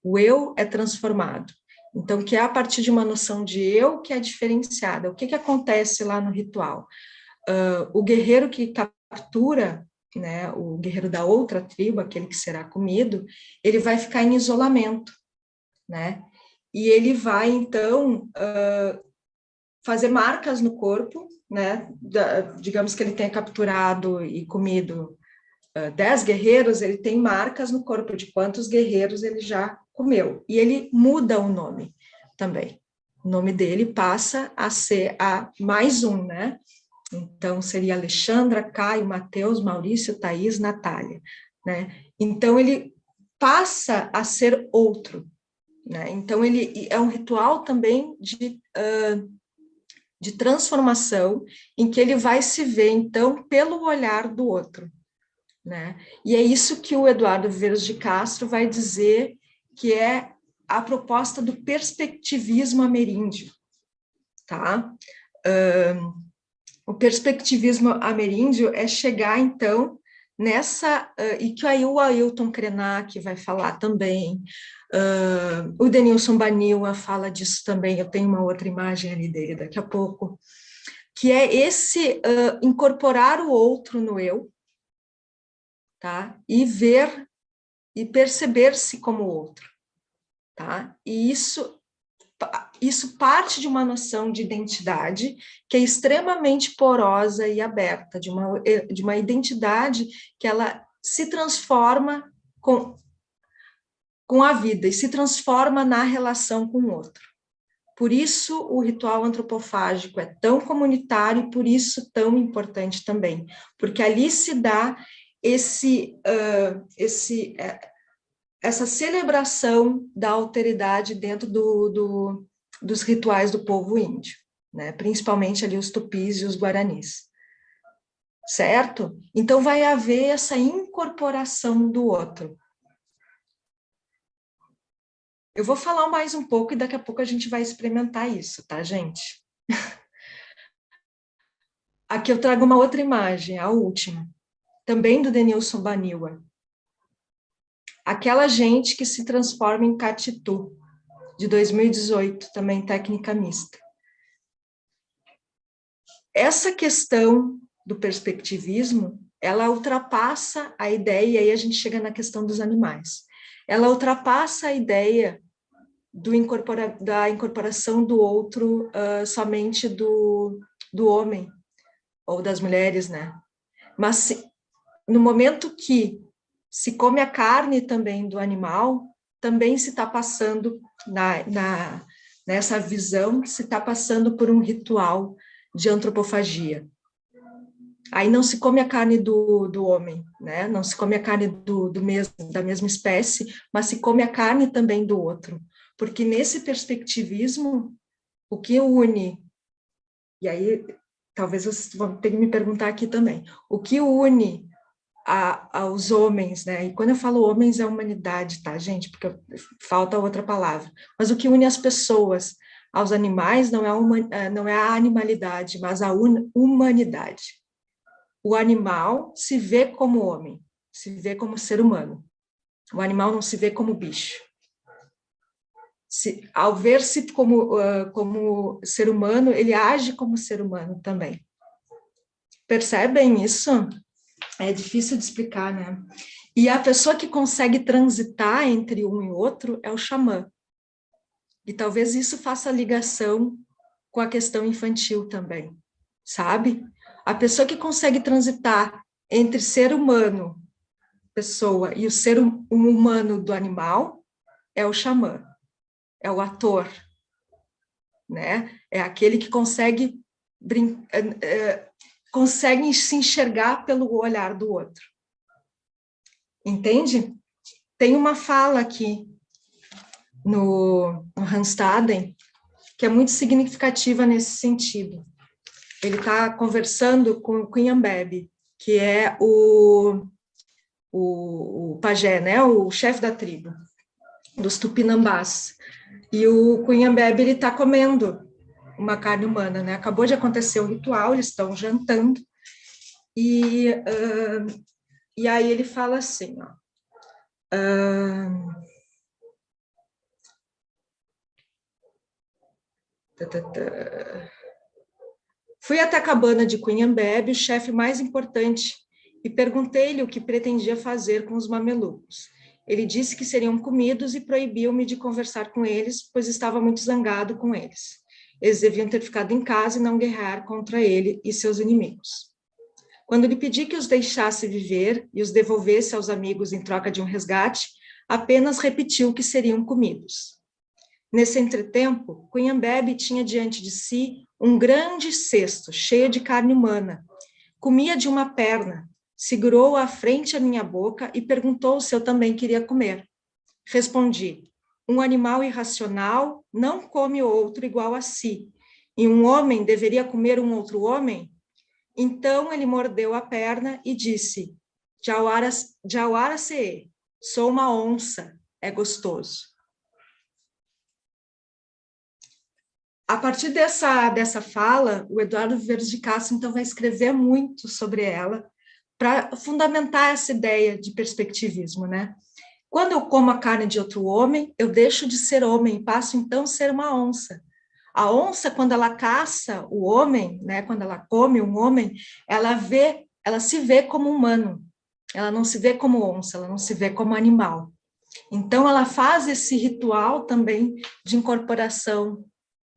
A: O eu é transformado. Então, que é a partir de uma noção de eu que é diferenciada. O que acontece lá no ritual? O guerreiro que captura, né, o guerreiro da outra tribo, aquele que será comido, ele vai ficar em isolamento, né? E ele vai, então, fazer marcas no corpo, né? Digamos que ele tenha capturado e comido 10 guerreiros, ele tem marcas no corpo de quantos guerreiros ele já comeu. E ele muda o nome também. O nome dele passa a ser mais um, né? Então, seria Alexandra, Caio, Mateus, Maurício, Thaís, Natália, né? Então, ele passa a ser outro, né? Então, ele é um ritual também de transformação, em que ele vai se ver, então, pelo olhar do outro, né? E é isso que o Eduardo Viveiros de Castro vai dizer que é a proposta do perspectivismo ameríndio, tá? O perspectivismo ameríndio é chegar, então, nessa, e que aí o Ailton Krenak vai falar também, o Denilson Baniwa fala disso também, eu tenho uma outra imagem ali dele daqui a pouco, que é esse incorporar o outro no eu, tá? E ver e perceber-se como outro, tá? E isso parte de uma noção de identidade que é extremamente porosa e aberta, de uma identidade que ela se transforma com a vida e se transforma na relação com o outro. Por isso o ritual antropofágico é tão comunitário e por isso tão importante também, porque ali se dá essa celebração da alteridade dentro dos rituais do povo índio, né? Principalmente ali os tupis e os guaranis. Certo? Então vai haver essa incorporação do outro. Eu vou falar mais um pouco e daqui a pouco a gente vai experimentar isso, tá, gente? Aqui eu trago uma outra imagem, a última, também do Denilson Baniwa. Aquela gente que se transforma em Catitu, de 2018, também técnica mista. Essa questão do perspectivismo, ela ultrapassa a ideia, e aí a gente chega na questão dos animais. Ela ultrapassa a ideia da incorporação do outro somente do homem, ou das mulheres, né? Mas no momento que se come a carne também do animal, também se está passando, nessa visão, se está passando por um ritual de antropofagia. Aí não se come a carne do homem, né? Não se come a carne da mesma espécie, mas se come a carne também do outro. Porque nesse perspectivismo, o que une, e aí talvez vocês vão ter que me perguntar aqui também, o que une aos homens, né? E quando eu falo homens é humanidade, tá, gente? Porque falta outra palavra. Mas o que une as pessoas aos animais não é a animalidade, mas a humanidade. O animal se vê como homem, se vê como ser humano. O animal não se vê como bicho. Ao ver-se como ser humano, ele age como ser humano também. Percebem isso? É difícil de explicar, né? E a pessoa que consegue transitar entre um e outro é o xamã. E talvez isso faça ligação com a questão infantil também, sabe? A pessoa que consegue transitar entre ser humano, pessoa, e o ser humano do animal é o xamã, é o ator, né? É aquele que consegue se enxergar pelo olhar do outro. Entende? Tem uma fala aqui no Hans Staden que é muito significativa nesse sentido. Ele está conversando com o Cunhambebe, que é o pajé, né? O chefe da tribo, dos Tupinambás. E o Cunhambebe, ele está comendo uma carne humana, né? Acabou de acontecer o ritual, eles estão jantando, e aí ele fala assim, ó, fui até a cabana de Cunhambebe, o chefe mais importante, e perguntei-lhe o que pretendia fazer com os mamelucos. Ele disse que seriam comidos e proibiu-me de conversar com eles, pois estava muito zangado com eles. Eles deviam ter ficado em casa e não guerrear contra ele e seus inimigos. Quando lhe pedi que os deixasse viver e os devolvesse aos amigos em troca de um resgate, apenas repetiu que seriam comidos. Nesse entretempo, Cunhambebe tinha diante de si um grande cesto cheio de carne humana. Comia de uma perna, segurou-a à frente à minha boca e perguntou se eu também queria comer. Respondi, um animal irracional não come outro igual a si, e um homem deveria comer um outro homem? Então ele mordeu a perna e disse, Jawara se, sou uma onça, é gostoso. A partir dessa fala, o Eduardo Viveiros de Castro, então, vai escrever muito sobre ela, para fundamentar essa ideia de perspectivismo, né? Quando eu como a carne de outro homem, eu deixo de ser homem e passo, então, a ser uma onça. A onça, quando ela caça o homem, né, quando ela come um homem, ela se vê como humano, ela não se vê como onça, ela não se vê como animal. Então, ela faz esse ritual também de incorporação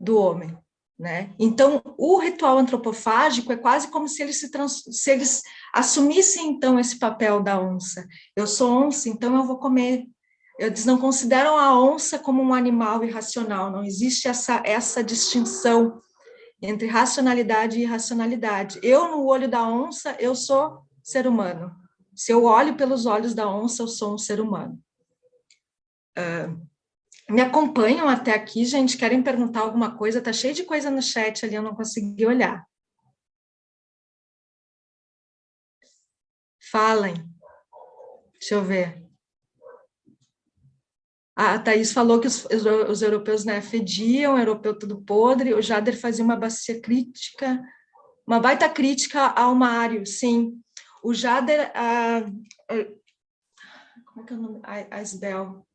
A: do homem, né? Então, o ritual antropofágico é quase como se eles assumissem, então, esse papel da onça. Eu sou onça, então eu vou comer Eles não consideram a onça como um animal irracional, não existe essa distinção entre racionalidade e irracionalidade. Eu, no olho da onça, eu sou ser humano. Se eu olho pelos olhos da onça, eu sou um ser humano. Me acompanham até aqui, gente? Querem perguntar alguma coisa? Tá cheio de coisa no chat ali, eu não consegui olhar. Falem. Deixa eu ver. A Thaís falou que os europeus, né, fediam, europeu tudo podre. O Jader fazia uma bacia crítica, uma baita crítica ao Mário, sim. O Jader, como é que é o nome? A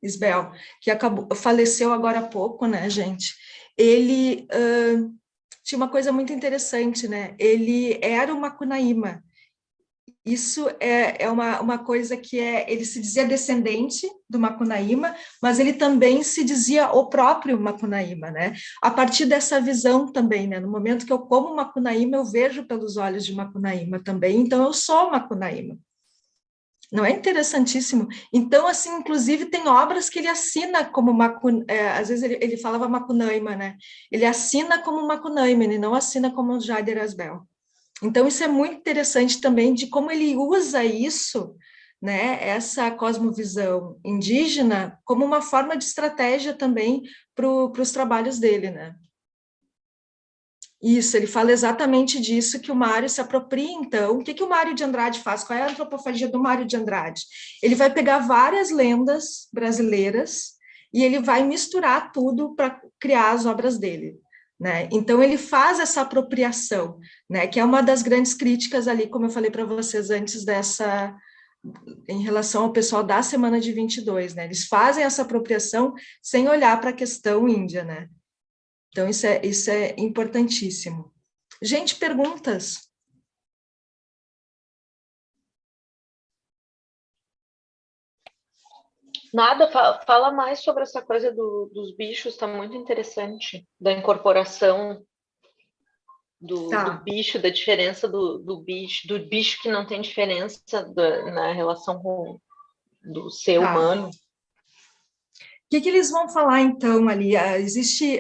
A: Isbel, que faleceu agora há pouco, né, gente? Ele tinha uma coisa muito interessante, né? Ele era uma Macunaíma. Isso é uma coisa que ele se dizia descendente do Macunaíma, mas ele também se dizia o próprio Macunaíma, né? A partir dessa visão também, né? No momento que eu como Macunaíma, eu vejo pelos olhos de Macunaíma também, então eu sou Macunaíma. Não é interessantíssimo? Então, assim, inclusive, tem obras que ele assina como às vezes ele falava Macunaíma, né? Ele assina como Macunaíma, ele não assina como Jader Asbel. Então, isso é muito interessante também de como ele usa isso, né, essa cosmovisão indígena, como uma forma de estratégia também para os trabalhos dele, né. Isso, ele fala exatamente disso, que o Mário se apropria, então. O que o Mário de Andrade faz? Qual é a antropofagia do Mário de Andrade? Ele vai pegar várias lendas brasileiras e ele vai misturar tudo para criar as obras dele. Né? Então, ele faz essa apropriação, né? Que é uma das grandes críticas ali, como eu falei para vocês antes em relação ao pessoal da Semana de 22, né? Eles fazem essa apropriação sem olhar para a questão índia, né? Então, isso é importantíssimo. Gente, perguntas?
F: Nada, fala mais sobre essa coisa dos bichos, está muito interessante, da incorporação do bicho, da diferença do bicho que não tem diferença na relação do ser humano.
A: O que eles vão falar, então, ali? Existe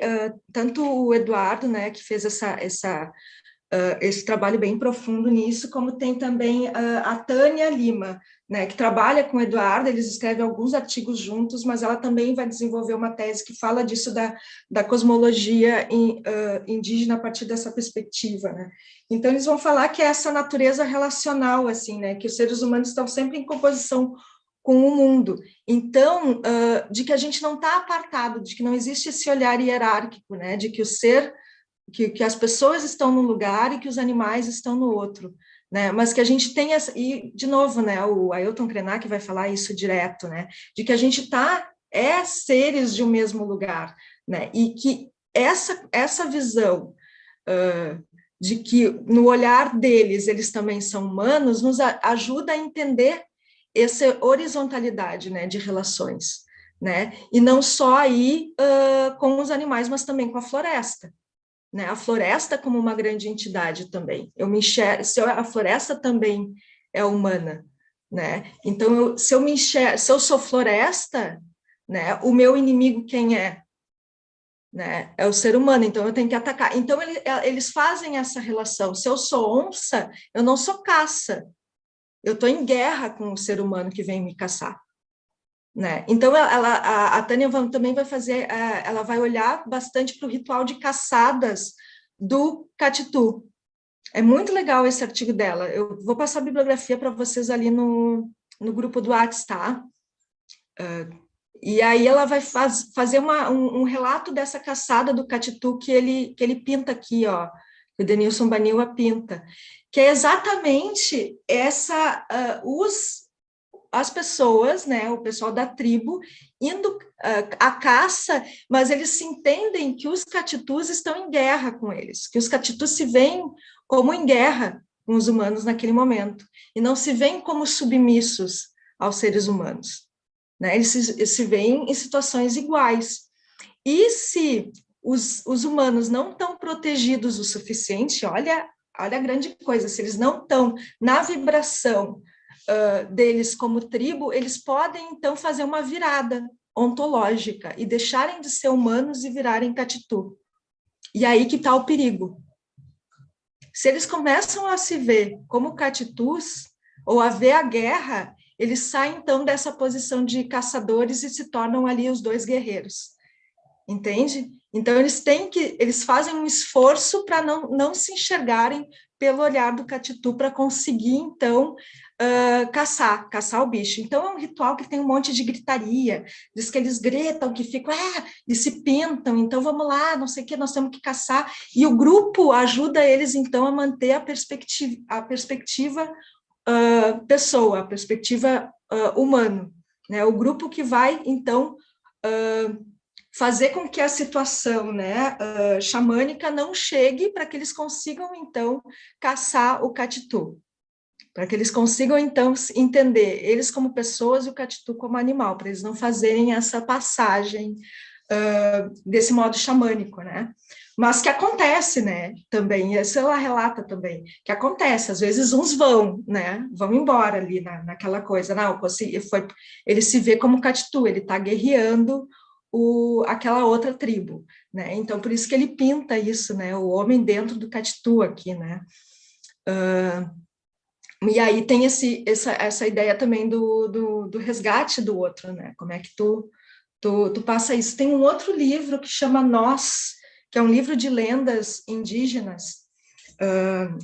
A: tanto o Eduardo, né, que fez esse trabalho bem profundo nisso, como tem também a Tânia Lima, né, que trabalha com o Eduardo, eles escrevem alguns artigos juntos, mas ela também vai desenvolver uma tese que fala disso da cosmologia indígena a partir dessa perspectiva, né. Então, eles vão falar que é essa natureza relacional, assim, né, que os seres humanos estão sempre em composição com o mundo. Então, de que a gente não está apartado, de que não existe esse olhar hierárquico, né, de que o ser... Que as pessoas estão num lugar e que os animais estão no outro, né? Mas que a gente tem e de novo, né? O Ailton Krenak vai falar isso direto, né? De que a gente é seres de um mesmo lugar, né? E que essa visão de que no olhar deles eles também são humanos nos ajuda a entender essa horizontalidade, né? De relações, né? E não só aí com os animais, mas também com a floresta. Né, a floresta como uma grande entidade também. Eu me enxergo, a floresta também é humana, né? Então, se eu sou floresta, né, o meu inimigo quem é? Né? É o ser humano, então eu tenho que atacar. Então, eles fazem essa relação. Se eu sou onça, eu não sou caça. Eu estou em guerra com o ser humano que vem me caçar. Né? Então, a Tânia também vai fazer, ela vai olhar bastante para o ritual de caçadas do Catitu. É muito legal esse artigo dela. Eu vou passar a bibliografia para vocês ali no grupo do WhatsApp, tá? E aí ela vai fazer um relato dessa caçada do Catitu que ele pinta aqui, ó, que o Denilson Baniwa pinta, que é exatamente as pessoas, né, o pessoal da tribo, indo à caça, mas eles se entendem que os catitus estão em guerra com eles, que os catitus se veem como em guerra com os humanos naquele momento, e não se veem como submissos aos seres humanos. Né? Eles se veem em situações iguais. E se os humanos não estão protegidos o suficiente, olha a grande coisa, se eles não estão na vibração deles como tribo, eles podem, então, fazer uma virada ontológica e deixarem de ser humanos e virarem catitu. E aí que está o perigo. Se eles começam a se ver como catitus, ou a ver a guerra, eles saem, então, dessa posição de caçadores e se tornam ali os dois guerreiros. Entende? Então, eles fazem um esforço para não se enxergarem pelo olhar do catitu, para conseguir, então, caçar o bicho. Então, é um ritual que tem um monte de gritaria, diz que eles gritam, que ficam, e se pintam, então vamos lá, não sei o que, nós temos que caçar, e o grupo ajuda eles, então, a manter a perspectiva pessoa, a perspectiva humano, né? O grupo que vai, então, fazer com que a situação, né, xamânica não chegue para que eles consigam, então, caçar o catitu, para que eles consigam, então, entender eles como pessoas e o catitu como animal, para eles não fazerem essa passagem desse modo xamânico, né? Mas que acontece, né, também, isso ela relata também, que acontece, às vezes uns vão, né, vão embora ali naquela coisa, não, ele se vê como catitu, ele está guerreando aquela outra tribo, né, então por isso que ele pinta isso, né, o homem dentro do catitu aqui, né, e aí tem essa ideia também do resgate do outro, né, como é que tu passa isso. Tem um outro livro que chama Nós, que é um livro de lendas indígenas,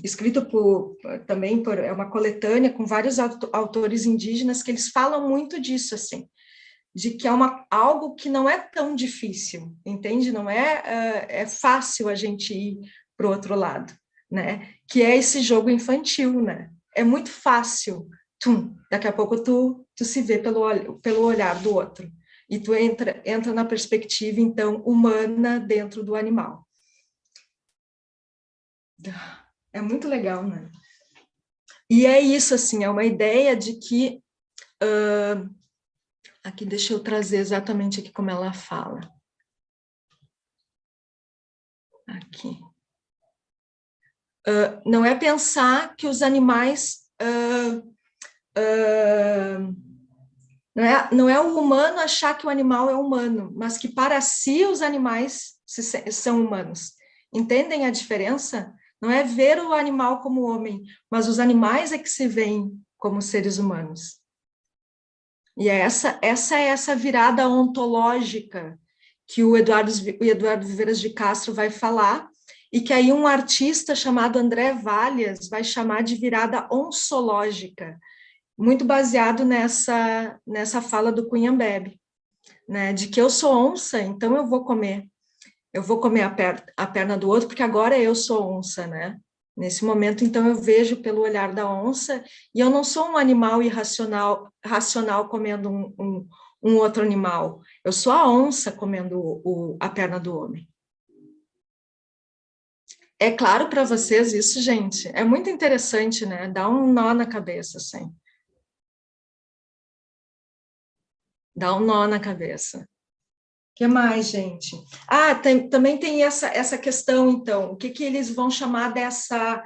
A: escrito é uma coletânea com vários autores indígenas, que eles falam muito disso, assim, de que é algo que não é tão difícil, entende? Não é fácil a gente ir para o outro lado, né? Que é esse jogo infantil, né? É muito fácil, daqui a pouco tu se vê pelo olhar do outro, e tu entra na perspectiva, então, humana dentro do animal. É muito legal, né? E é isso, assim, é uma ideia de que... aqui, deixa eu trazer exatamente aqui como ela fala. Aqui. Não é pensar que os animais... não é o humano achar que o animal é humano, mas que para si os animais são humanos. Entendem a diferença? Não é ver o animal como homem, mas os animais é que se veem como seres humanos. E essa é essa virada ontológica que o Eduardo Viveiras de Castro vai falar, e que aí um artista chamado André Vallias vai chamar de virada onsológica, muito baseado nessa fala do Cunhambebe, né, de que eu sou onça, então eu vou comer a perna do outro, porque agora eu sou onça, né? Nesse momento, então, eu vejo pelo olhar da onça, e eu não sou um animal racional comendo um outro animal, eu sou a onça comendo a perna do homem. É claro para vocês isso, gente? É muito interessante, né? Dá um nó na cabeça, assim. Dá um nó na cabeça. O que mais, gente? Também tem essa questão, então, o que eles vão chamar dessa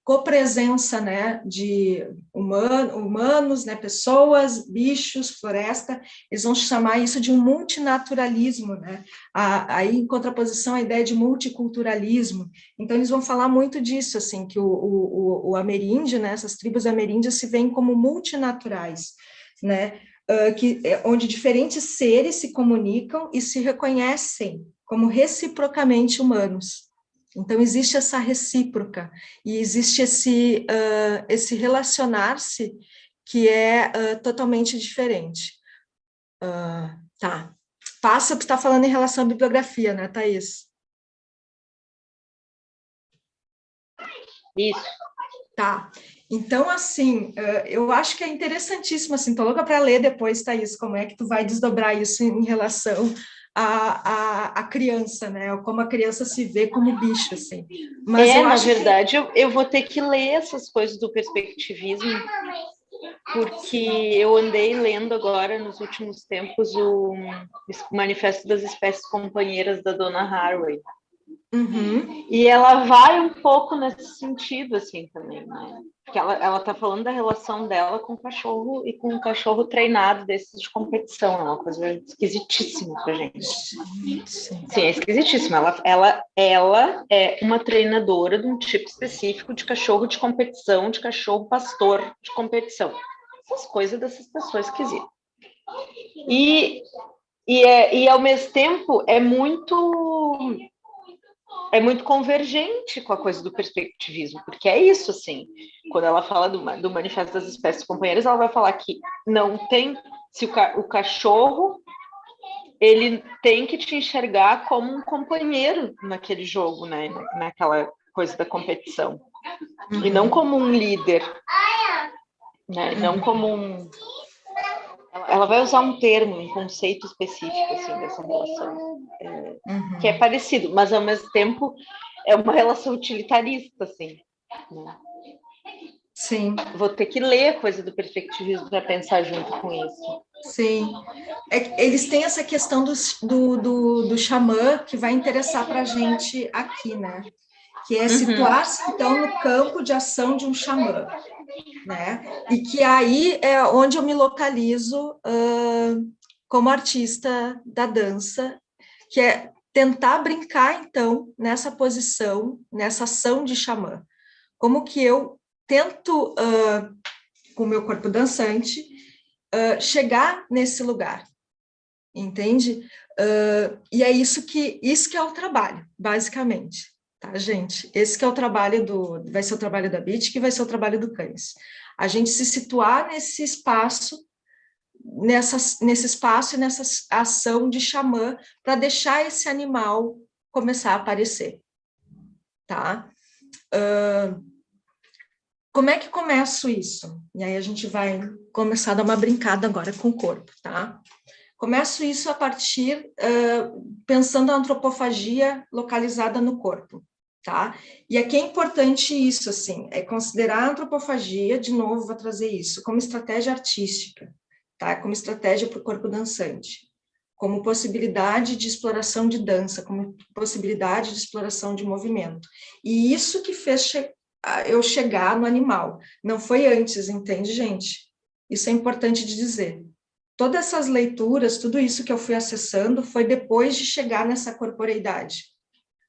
A: copresença, né, de humanos, né, pessoas, bichos, floresta, eles vão chamar isso de um multinaturalismo, né, aí em contraposição à ideia de multiculturalismo. Então eles vão falar muito disso, assim, que o ameríndio, né, essas tribos ameríndias se veem como multinaturais, né, onde diferentes seres se comunicam e se reconhecem como reciprocamente humanos. Então, existe essa recíproca, e existe esse relacionar-se que é totalmente diferente. Tá. Passa por estar falando em relação à bibliografia, né, Thaís?
B: Isso.
A: Tá. Então, assim, eu acho que é interessantíssimo, assim, tô louca para ler depois, Thaís, como é que tu vai desdobrar isso em relação à criança, né? Ou como a criança se vê como bicho, assim. Mas
B: na verdade, eu vou ter que ler essas coisas do perspectivismo, porque eu andei lendo agora, nos últimos tempos, o Manifesto das Espécies Companheiras da Donna Haraway.
A: Uhum.
B: E ela vai um pouco nesse sentido, assim, também, né? Porque ela tá falando da relação dela com o cachorro e com um cachorro treinado desses de competição. É uma coisa esquisitíssima pra gente.
A: Sim.
B: Sim, é esquisitíssima. Ela é uma treinadora de um tipo específico de cachorro de competição, de cachorro pastor de competição. Essas coisas dessas pessoas esquisitas. E ao mesmo tempo é muito convergente com a coisa do perspectivismo, porque é isso, assim, quando ela fala do Manifesto das Espécies Companheiras, ela vai falar que não tem, se o cachorro, ele tem que te enxergar como um companheiro naquele jogo, né, naquela coisa da competição, e não como um líder, né, não como um... Ela vai usar um termo, um conceito específico, assim, dessa relação, que é parecido, mas ao mesmo tempo é uma relação utilitarista, assim, né?
A: Sim.
B: Vou ter que ler a coisa do perspectivismo para pensar junto com isso.
A: Sim. Eles têm essa questão do xamã que vai interessar para a gente aqui, né? Que é situar-se, então, no campo de ação de um xamã, né? E que aí é onde eu me localizo como artista da dança, que é tentar brincar, então, nessa posição, nessa ação de xamã. Como que eu tento, com o meu corpo dançante, chegar nesse lugar, entende? E é isso que é o trabalho, basicamente, tá, gente? Esse que é o trabalho vai ser o trabalho da Bit, que vai ser o trabalho do Cães. A gente se situar nesse espaço, nesse espaço e nessa ação de xamã, para deixar esse animal começar a aparecer, tá? Como é que começo isso? E aí a gente vai começar a dar uma brincada agora com o corpo, tá? Começo isso a partir, pensando a antropofagia localizada no corpo, tá? E aqui é importante isso, assim, é considerar a antropofagia, de novo, vou trazer isso, como estratégia artística, tá? Como estratégia para o corpo dançante, como possibilidade de exploração de dança, como possibilidade de exploração de movimento. E isso que fez eu chegar no animal, não foi antes, entende, gente? Isso é importante de dizer. Todas essas leituras, tudo isso que eu fui acessando, foi depois de chegar nessa corporeidade.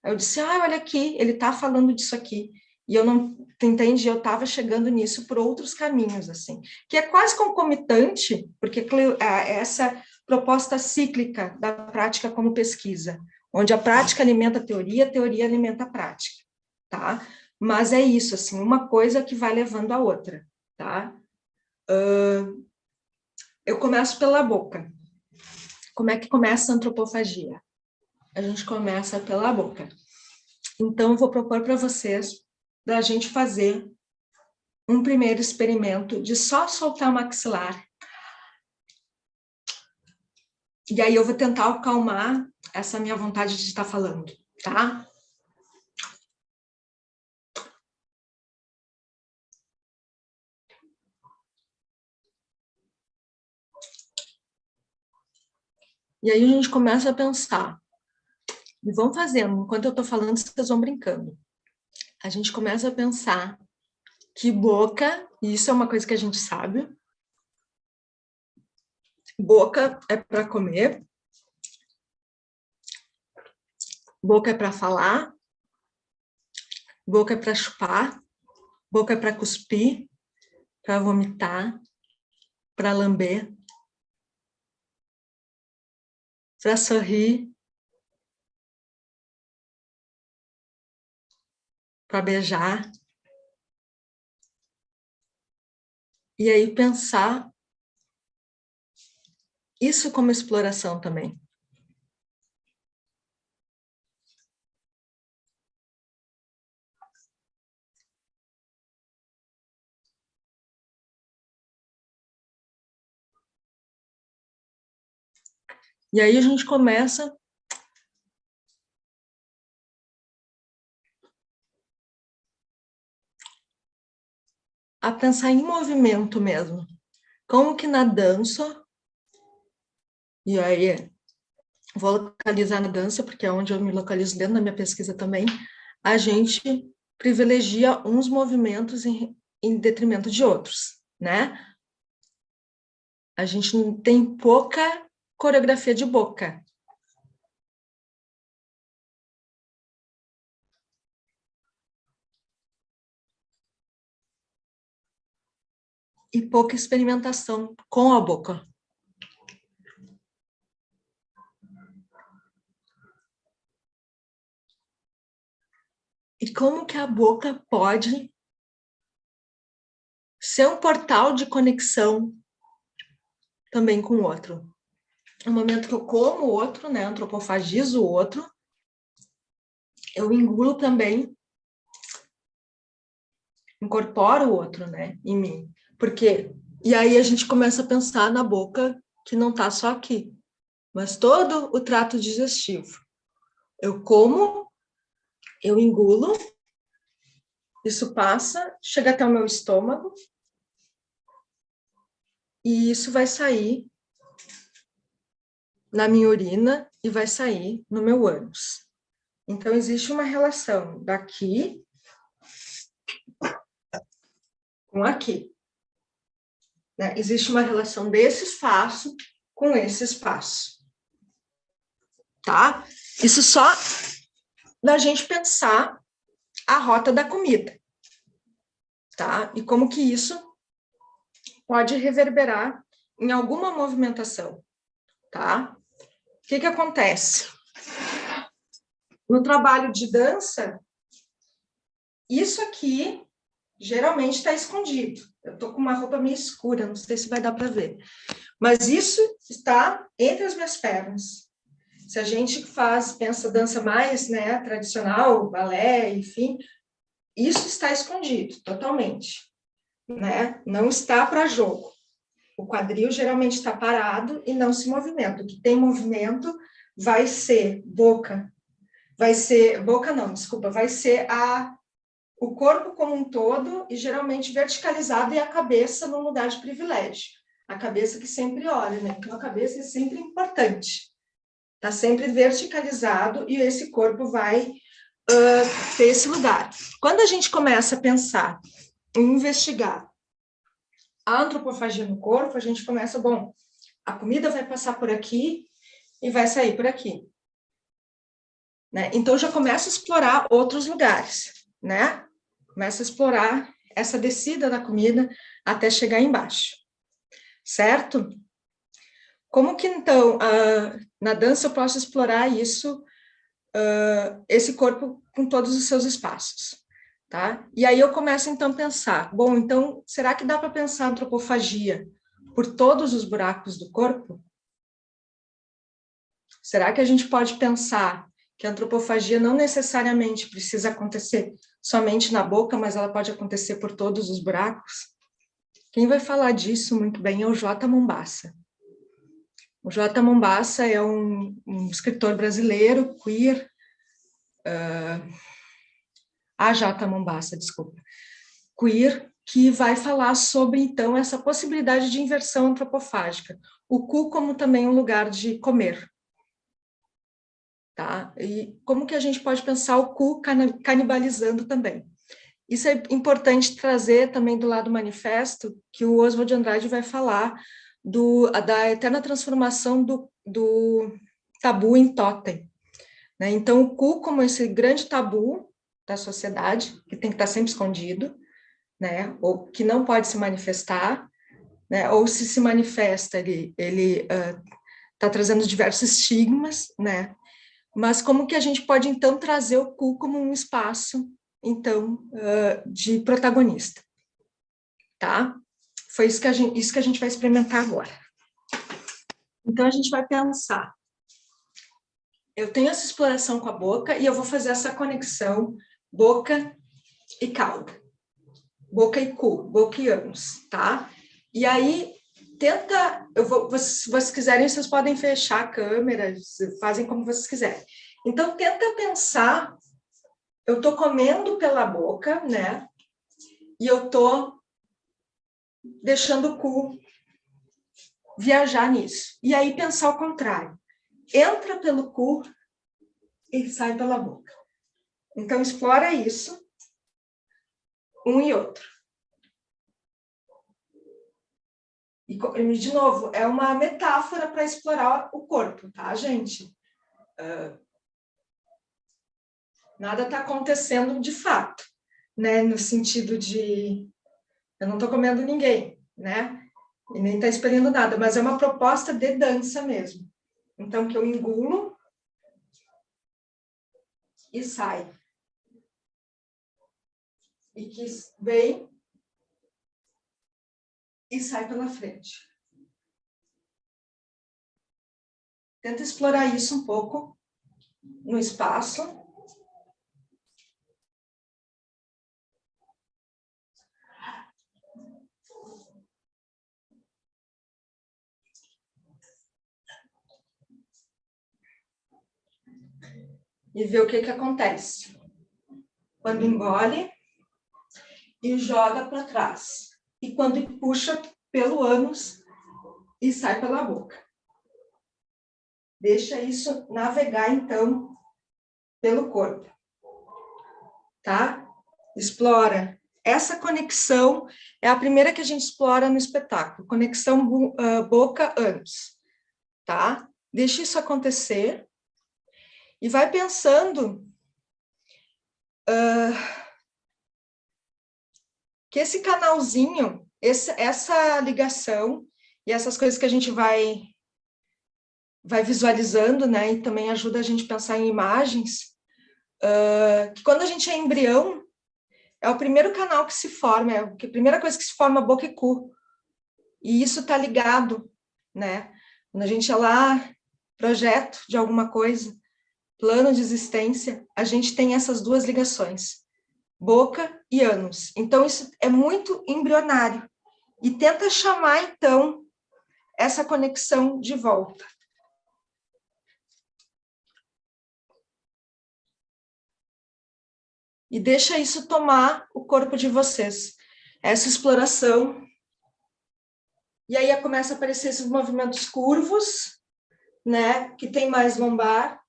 A: Aí eu disse, olha aqui, ele está falando disso aqui. E eu não, entende? Eu estava chegando nisso por outros caminhos, assim. Que é quase concomitante, porque essa proposta cíclica da prática como pesquisa, onde a prática alimenta a teoria alimenta a prática, tá? Mas é isso, assim, uma coisa que vai levando a outra, tá? Eu começo pela boca. Como é que começa a antropofagia? A gente começa pela boca. Então, eu vou propor para vocês da gente fazer um primeiro experimento de só soltar o maxilar. E aí eu vou tentar acalmar essa minha vontade de estar falando, tá? E aí a gente começa a pensar. E vão fazendo, enquanto eu estou falando, vocês vão brincando. A gente começa a pensar que boca, e isso é uma coisa que a gente sabe, boca é para comer, boca é para falar, boca é para chupar, boca é para cuspir, para vomitar, para lamber, para sorrir, para beijar. E aí pensar isso como exploração também. E aí a gente começa a pensar em movimento mesmo. Como que na dança, e aí vou localizar na dança, porque é onde eu me localizo dentro da minha pesquisa também, a gente privilegia uns movimentos em detrimento de outros, né? A gente tem pouca coreografia de boca. E pouca experimentação com a boca. E como que a boca pode ser um portal de conexão também com o outro? No momento que eu como o outro, né, antropofagizo o outro, eu engulo também, incorporo o outro, né, em mim. Porque, e aí a gente começa a pensar na boca que não está só aqui, mas todo o trato digestivo. Eu como, eu engulo, isso passa, chega até o meu estômago, e isso vai sair na minha urina e vai sair no meu ânus. Então, existe uma relação daqui com aqui. Né? Existe uma relação desse espaço com esse espaço. Tá? Isso só da gente pensar a rota da comida. Tá? E como que isso pode reverberar em alguma movimentação. Tá? O que acontece? No trabalho de dança, isso aqui geralmente está escondido. Eu estou com uma roupa meio escura, não sei se vai dar para ver. Mas isso está entre as minhas pernas. Se a gente pensa dança mais, né, tradicional, balé, enfim, isso está escondido totalmente, né? Não está para jogo. O quadril geralmente está parado e não se movimenta. O que tem movimento vai ser boca, vai ser o corpo como um todo e geralmente verticalizado e a cabeça num lugar de privilégio. A cabeça que sempre olha, né? Então a cabeça é sempre importante. Está sempre verticalizado e esse corpo vai ter esse lugar. Quando a gente começa a pensar em investigar a antropofagia no corpo, a gente começa, bom, a comida vai passar por aqui e vai sair por aqui. Né? Então, já começa a explorar outros lugares, né? Começa a explorar essa descida da comida até chegar embaixo, certo? Como que, então, na dança eu posso explorar isso, esse corpo com todos os seus espaços, tá? E aí eu começo, então, a pensar, bom, então, será que dá para pensar antropofagia por todos os buracos do corpo? Será que a gente pode pensar que a antropofagia não necessariamente precisa acontecer somente na boca, mas ela pode acontecer por todos os buracos? Quem vai falar disso muito bem é o J. Mombassa. O J. Mombassa é um escritor brasileiro, queer, a J. Mombassa, desculpa, queer, que vai falar sobre, então, essa possibilidade de inversão antropofágica. O cu como também um lugar de comer. Tá? E como que a gente pode pensar o cu canibalizando também? Isso é importante trazer também do lado do manifesto, que o Oswald de Andrade vai falar da eterna transformação do tabu em totem. Né? Então, o cu como esse grande tabu da sociedade, que tem que estar sempre escondido, né? Ou que não pode se manifestar, né? Ou se manifesta, ele está trazendo diversos estigmas, né? Mas como que a gente pode, então, trazer o cu como um espaço, então, de protagonista, tá? Foi isso que a gente vai experimentar agora. Então, a gente vai pensar, eu tenho essa exploração com a boca e eu vou fazer essa conexão boca e cauda, boca e cu, boca e ânus, tá? E aí, se vocês quiserem, vocês podem fechar a câmera, fazem como vocês quiserem. Então, tenta pensar, eu estou comendo pela boca, né? E eu estou deixando o cu viajar nisso. E aí, pensar ao contrário. entra pelo cu e sai pela boca. Então, explora isso, um e outro. E, de novo, é uma metáfora para explorar o corpo, tá, gente? Nada está acontecendo de fato, né? No sentido de eu não estou comendo ninguém, né? E nem está expelindo nada, mas é uma proposta de dança mesmo. Então, que eu engulo e sai. E que vem e sai pela frente. Tenta explorar isso um pouco no espaço. E ver o que acontece. Quando engole e joga para trás. E quando puxa pelo ânus e sai pela boca. Deixa isso navegar, então, pelo corpo. Tá? Explora. Essa conexão é a primeira que a gente explora no espetáculo. Conexão boca-ânus. Tá? Deixa isso acontecer. E vai pensando que esse canalzinho, essa ligação e essas coisas que a gente vai visualizando, né, e também ajuda a gente a pensar em imagens, que quando a gente é embrião, é o primeiro canal que se forma, é a primeira coisa que se forma boca e cu. E isso está ligado, né? Quando a gente é lá, projeto de alguma coisa, plano de existência, a gente tem essas duas ligações, boca e ânus. Então, isso é muito embrionário. E tenta chamar, então, essa conexão de volta. E deixa isso tomar o corpo de vocês. Essa exploração. E aí começa a aparecer esses movimentos curvos, né? Que tem mais lombar.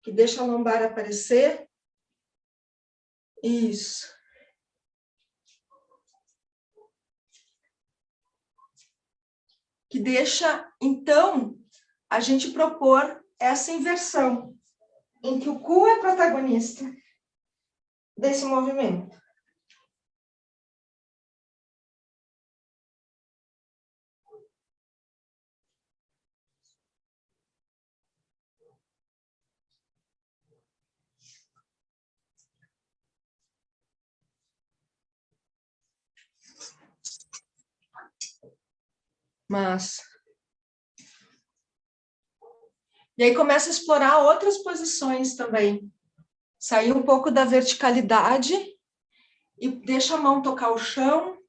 A: Que deixa a lombar aparecer. Isso. Que deixa, então, a gente propor essa inversão, em que o cu é protagonista desse movimento. Mas... E aí começa a explorar outras posições também. Sair um pouco da verticalidade e deixa a mão tocar o chão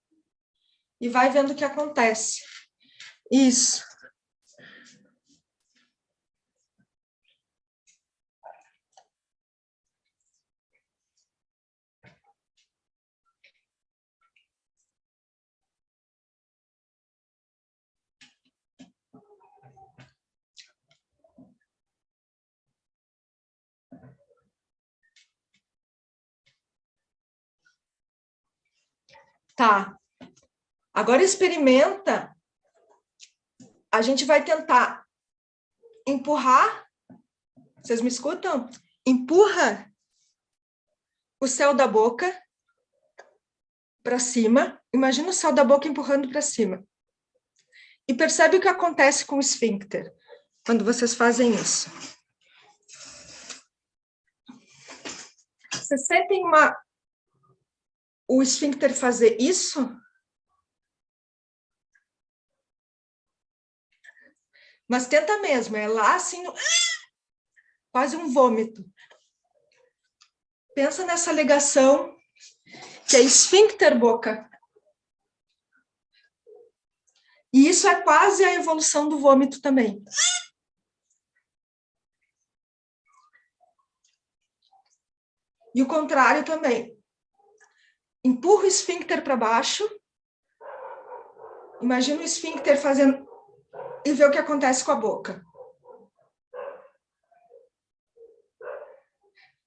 A: e vai vendo o que acontece. Isso. Tá. Agora experimenta. A gente vai tentar empurrar. Vocês me escutam? Empurra o céu da boca para cima. Imagina o céu da boca empurrando para cima. E percebe o que acontece com o esfíncter quando vocês fazem isso. Vocês sentem o esfíncter fazer isso? Mas tenta mesmo, é lá assim, quase um vômito. Pensa nessa ligação que é esfíncter boca. E isso é quase a evolução do vômito também. E o contrário também. Empurra o esfíncter para baixo. Imagina o esfíncter fazendo... E vê o que acontece com a boca.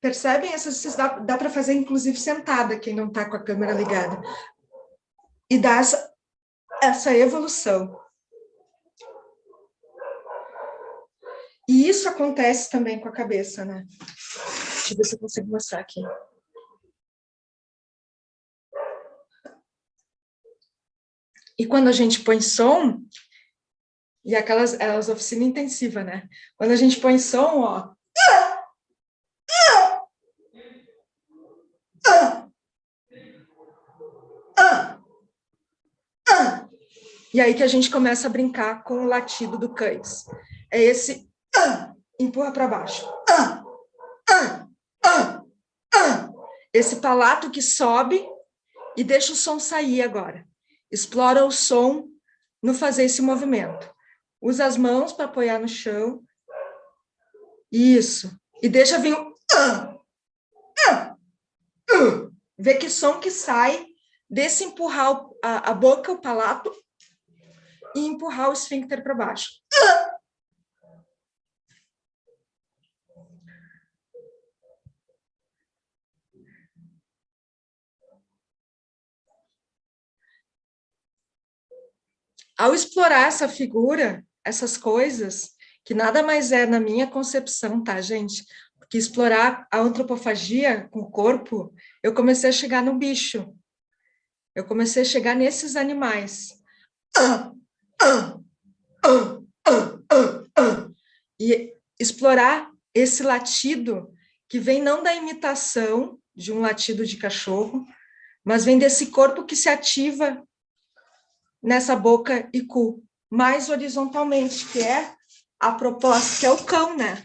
A: percebem essas, dá para fazer inclusive sentada, quem não está com a câmera ligada, e dá essa evolução. E isso acontece também com a cabeça, né? Deixa eu ver se eu consigo mostrar aqui. E quando a gente põe som, e aquelas oficinas intensivas, né? Quando a gente põe som, ó. E aí que a gente começa a brincar com o latido do cães. É esse empurra para baixo. Esse palato que sobe e deixa o som sair agora. Explora o som no fazer esse movimento. Usa as mãos para apoiar no chão. Isso. E deixa vir o... Vê que som que sai desse empurrar a boca, o palato, e empurrar o esfíncter para baixo. Ao explorar essa figura, essas coisas, que nada mais é na minha concepção, tá, gente? Porque explorar a antropofagia com o corpo, eu comecei a chegar no bicho. Eu comecei a chegar nesses animais. E explorar esse latido que vem não da imitação de um latido de cachorro, mas vem desse corpo que se ativa nessa boca e cu, mais horizontalmente, que é a proposta, que é o cão, né?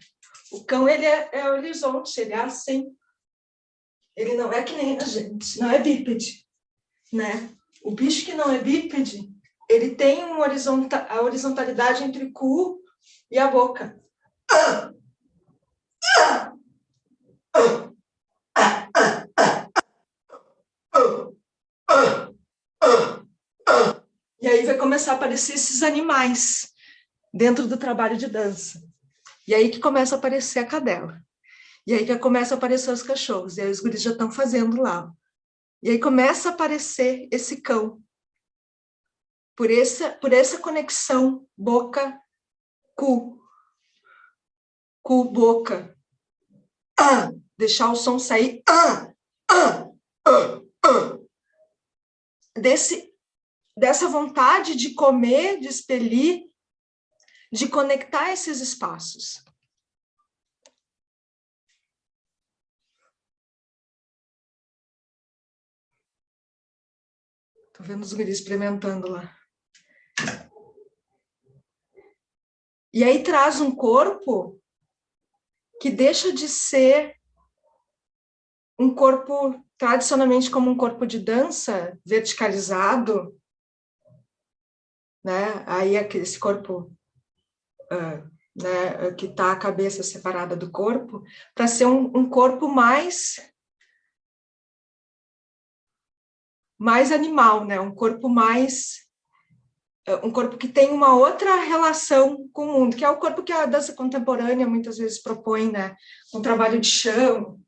A: O cão, ele é horizonte, ele é assim. Ele não é que nem a gente, não é bípede, né? O bicho que não é bípede, ele tem a horizontalidade entre o cu e a boca. E aí vai começar a aparecer esses animais dentro do trabalho de dança. E aí que começa a aparecer a cadela. E aí que começa a aparecer os cachorros. E aí os guris já estão fazendo lá. E aí começa a aparecer esse cão. Por essa conexão boca-cu. Cu-boca. Deixar o som sair. Dessa vontade de comer, de expelir, de conectar esses espaços. Estou vendo os guris experimentando lá. E aí traz um corpo que deixa de ser um corpo tradicionalmente como um corpo de dança, verticalizado, né? Aí esse corpo né, que está a cabeça separada do corpo, para ser um corpo mais animal, né? Um corpo que tem uma outra relação com o mundo, que é o corpo que a dança contemporânea muitas vezes propõe, né? Com trabalho de chão,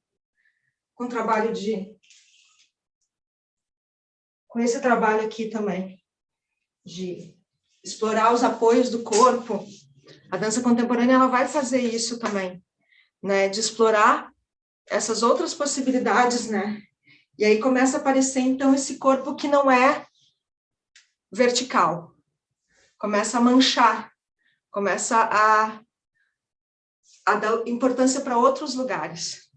A: com trabalho com esse trabalho aqui também, de explorar os apoios do corpo. A dança contemporânea ela vai fazer isso também, né? De explorar essas outras possibilidades, né? E aí começa a aparecer, então, esse corpo que não é vertical. Começa a manchar, começa a dar importância para outros lugares.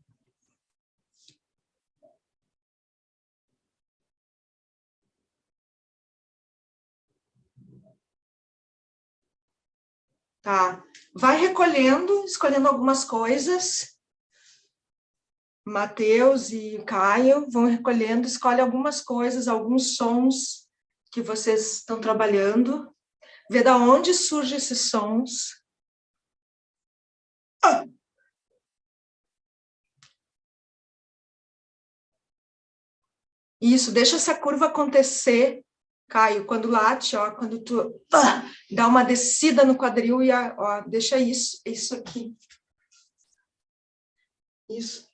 A: Tá? Vai recolhendo, escolhendo algumas coisas. Mateus e Caio vão recolhendo, escolhe algumas coisas, alguns sons que vocês estão trabalhando. Vê de onde surgem esses sons. Isso, deixa essa curva acontecer, Caio, quando late, ó, quando tu dá uma descida no quadril e ó, deixa isso aqui. Isso.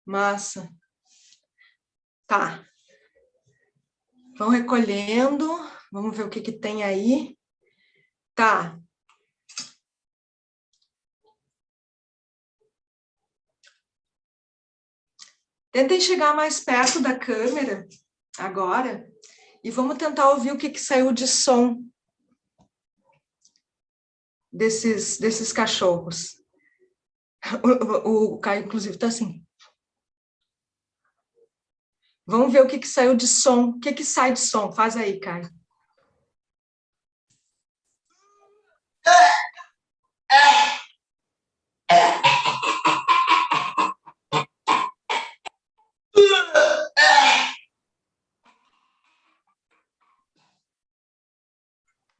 A: Massa. Tá. Vão recolhendo. Vamos ver o que tem aí. Tá. Tentem chegar mais perto da câmera agora e vamos tentar ouvir o que saiu de som desses cachorros. O Caio, inclusive, está assim. Vamos ver o que saiu de som. O que sai de som? Faz aí, Caio.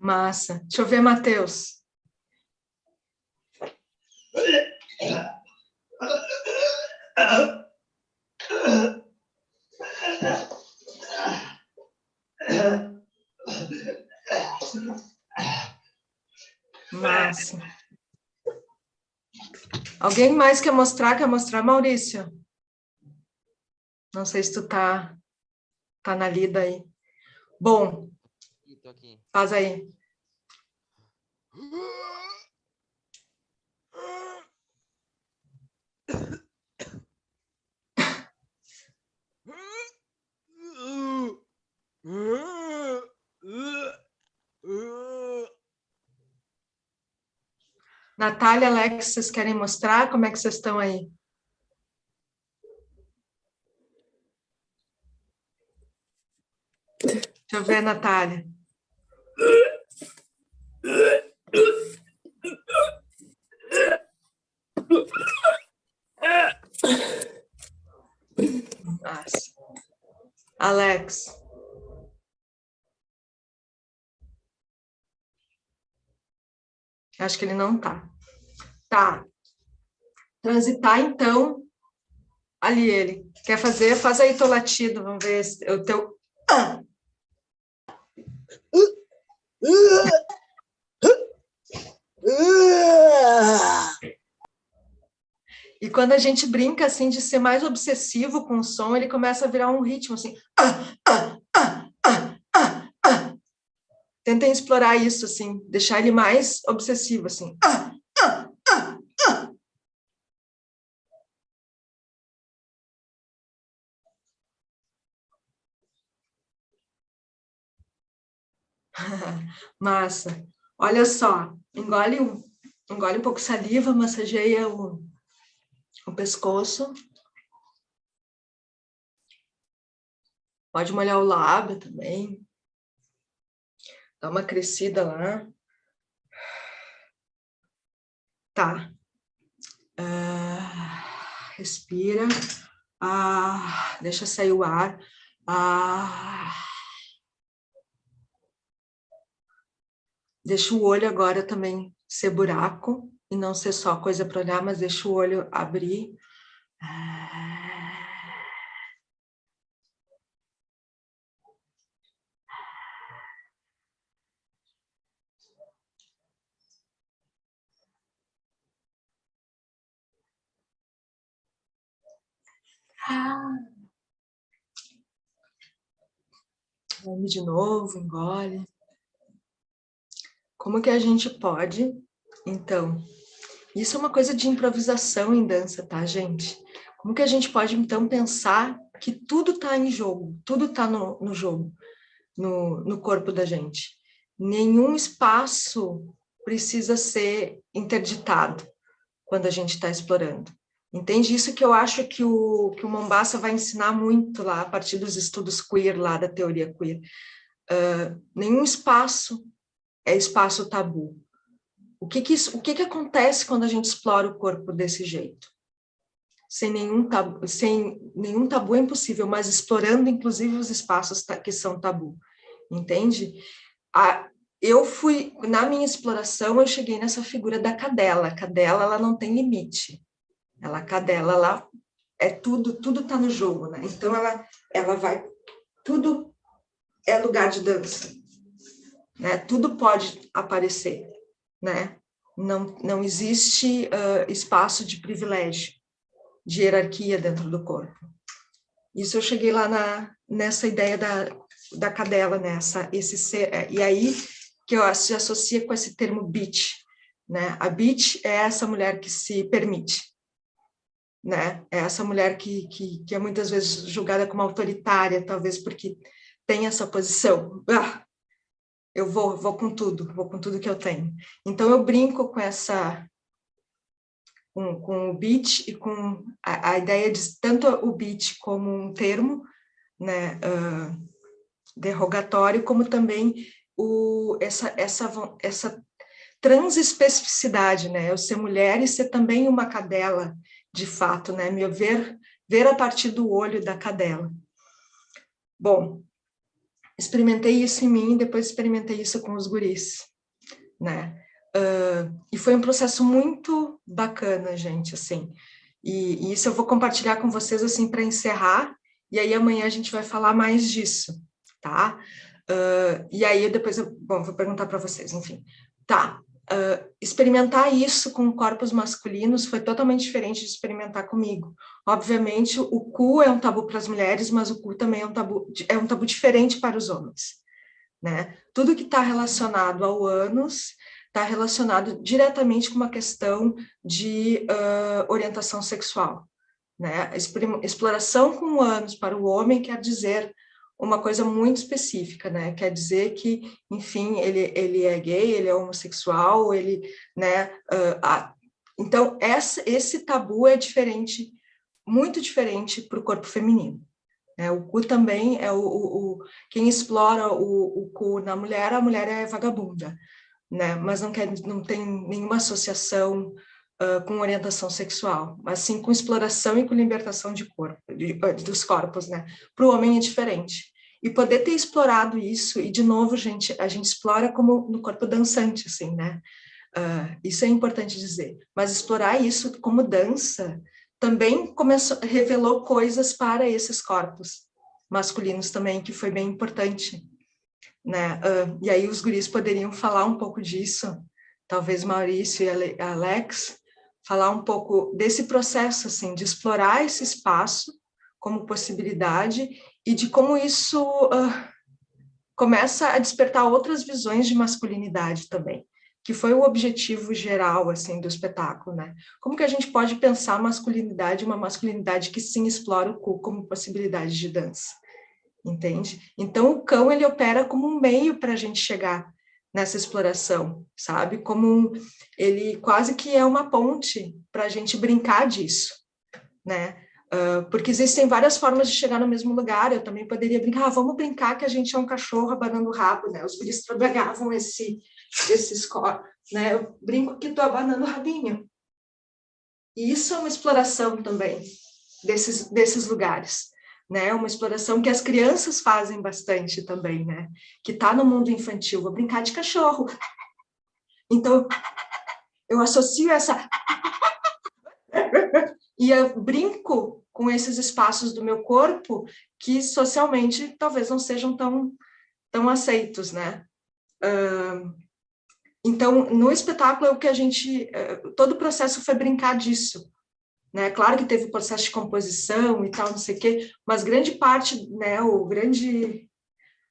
A: Massa. Deixa eu ver, Matheus. Massa. Alguém mais quer mostrar? Quer mostrar, Maurício? Não sei se tu tá na lida aí. Bom,
G: Tô aqui.
A: faz aí. Natália, Alex, vocês querem mostrar? Como é que vocês estão aí? Deixa eu ver, Natália. Nossa. Alex. Acho que ele não tá. Tá. Transitar, então. Ali ele. Quer fazer? Faz aí teu latido. Vamos ver o teu... E quando a gente brinca, assim, de ser mais obsessivo com o som, ele começa a virar um ritmo, assim. Tentem explorar isso, assim, deixar ele mais obsessivo, assim. Massa. Olha só, engole um pouco saliva, massageia o pescoço. Pode molhar o lábio também. Dá uma crescida lá. Tá. Respira. Deixa sair o ar. Deixa o olho agora também ser buraco, e não ser só coisa para olhar, mas deixa o olho abrir. Vamos de novo, engole. Como que a gente pode, então, isso é uma coisa de improvisação em dança, tá, gente? Como que a gente pode, então, pensar que tudo está em jogo, tudo está no jogo, no corpo da gente. Nenhum espaço precisa ser interditado quando a gente está explorando. Entende? Isso que eu acho que o Mombassa vai ensinar muito lá, a partir dos estudos queer, lá da teoria queer. Nenhum espaço é espaço tabu. O que acontece quando a gente explora o corpo desse jeito? Sem nenhum tabu é impossível, mas explorando, inclusive, os espaços que são tabu. Entende? Na minha exploração, eu cheguei nessa figura da cadela. A cadela, ela não tem limite. A cadela, ela é tudo está no jogo, né? Então, ela vai... Tudo é lugar de dança. Né? Tudo pode aparecer, né? não existe espaço de privilégio, de hierarquia dentro do corpo. Isso eu cheguei lá nessa ideia da cadela, e aí que eu se associa com esse termo bitch, né? A bitch é essa mulher que se permite, né? É essa mulher que é muitas vezes julgada como autoritária, talvez porque tem essa posição. Eu vou com tudo que eu tenho. Então eu brinco com com o bitch e com a ideia de tanto o bitch como um termo, né, derrogatório, como também essa transespecificidade, né, eu ser mulher e ser também uma cadela, de fato, né, me ver a partir do olho da cadela. Bom, experimentei isso em mim, depois experimentei isso com os guris, né, e foi um processo muito bacana, gente, assim, e isso eu vou compartilhar com vocês, assim, para encerrar, e aí amanhã a gente vai falar mais disso, tá? E aí depois vou perguntar para vocês, enfim. Tá, experimentar isso com corpos masculinos foi totalmente diferente de experimentar comigo. Obviamente, o cu é um tabu para as mulheres, mas o cu também é um tabu diferente para os homens, né? Tudo que está relacionado ao ânus está relacionado diretamente com uma questão de orientação sexual, né? Exploração com o ânus para o homem quer dizer uma coisa muito específica, né? Quer dizer que, enfim, ele é gay, ele é homossexual, né? Então, esse tabu é diferente, muito diferente para o corpo feminino. Né? O cu também é quem explora o cu na mulher, a mulher é vagabunda, né? Mas não tem nenhuma associação com orientação sexual, mas sim com exploração e com libertação dos corpos, né? Para o homem é diferente. E poder ter explorado isso, e de novo, gente, a gente explora como no corpo dançante, assim, né? Isso é importante dizer. Mas explorar isso como dança também revelou coisas para esses corpos masculinos também, que foi bem importante, né? E aí os guris poderiam falar um pouco disso, talvez Maurício e Alex, falar um pouco desse processo, assim, de explorar esse espaço como possibilidade e de como isso começa a despertar outras visões de masculinidade também, que foi o objetivo geral, assim, do espetáculo, né? Como que a gente pode pensar a masculinidade, uma masculinidade que sim explora o cu como possibilidade de dança, entende? Então o cão, ele opera como um meio para a gente chegar nessa exploração, sabe? Ele quase que é uma ponte para a gente brincar disso, né? Porque existem várias formas de chegar no mesmo lugar. Eu também poderia brincar, vamos brincar que a gente é um cachorro abanando o rabo, né? Os guris trabalhavam esses corpos, né? Eu brinco que estou abanando o rabinho. E isso é uma exploração também desses lugares, né? Uma exploração que as crianças fazem bastante também, né? Que está no mundo infantil, vou brincar de cachorro. Então, eu associo essa... e eu brinco com esses espaços do meu corpo que socialmente talvez não sejam tão aceitos, né? Então, no espetáculo, todo o processo foi brincar disso, né? Claro que teve o processo de composição e tal, não sei o quê, mas grande parte, né,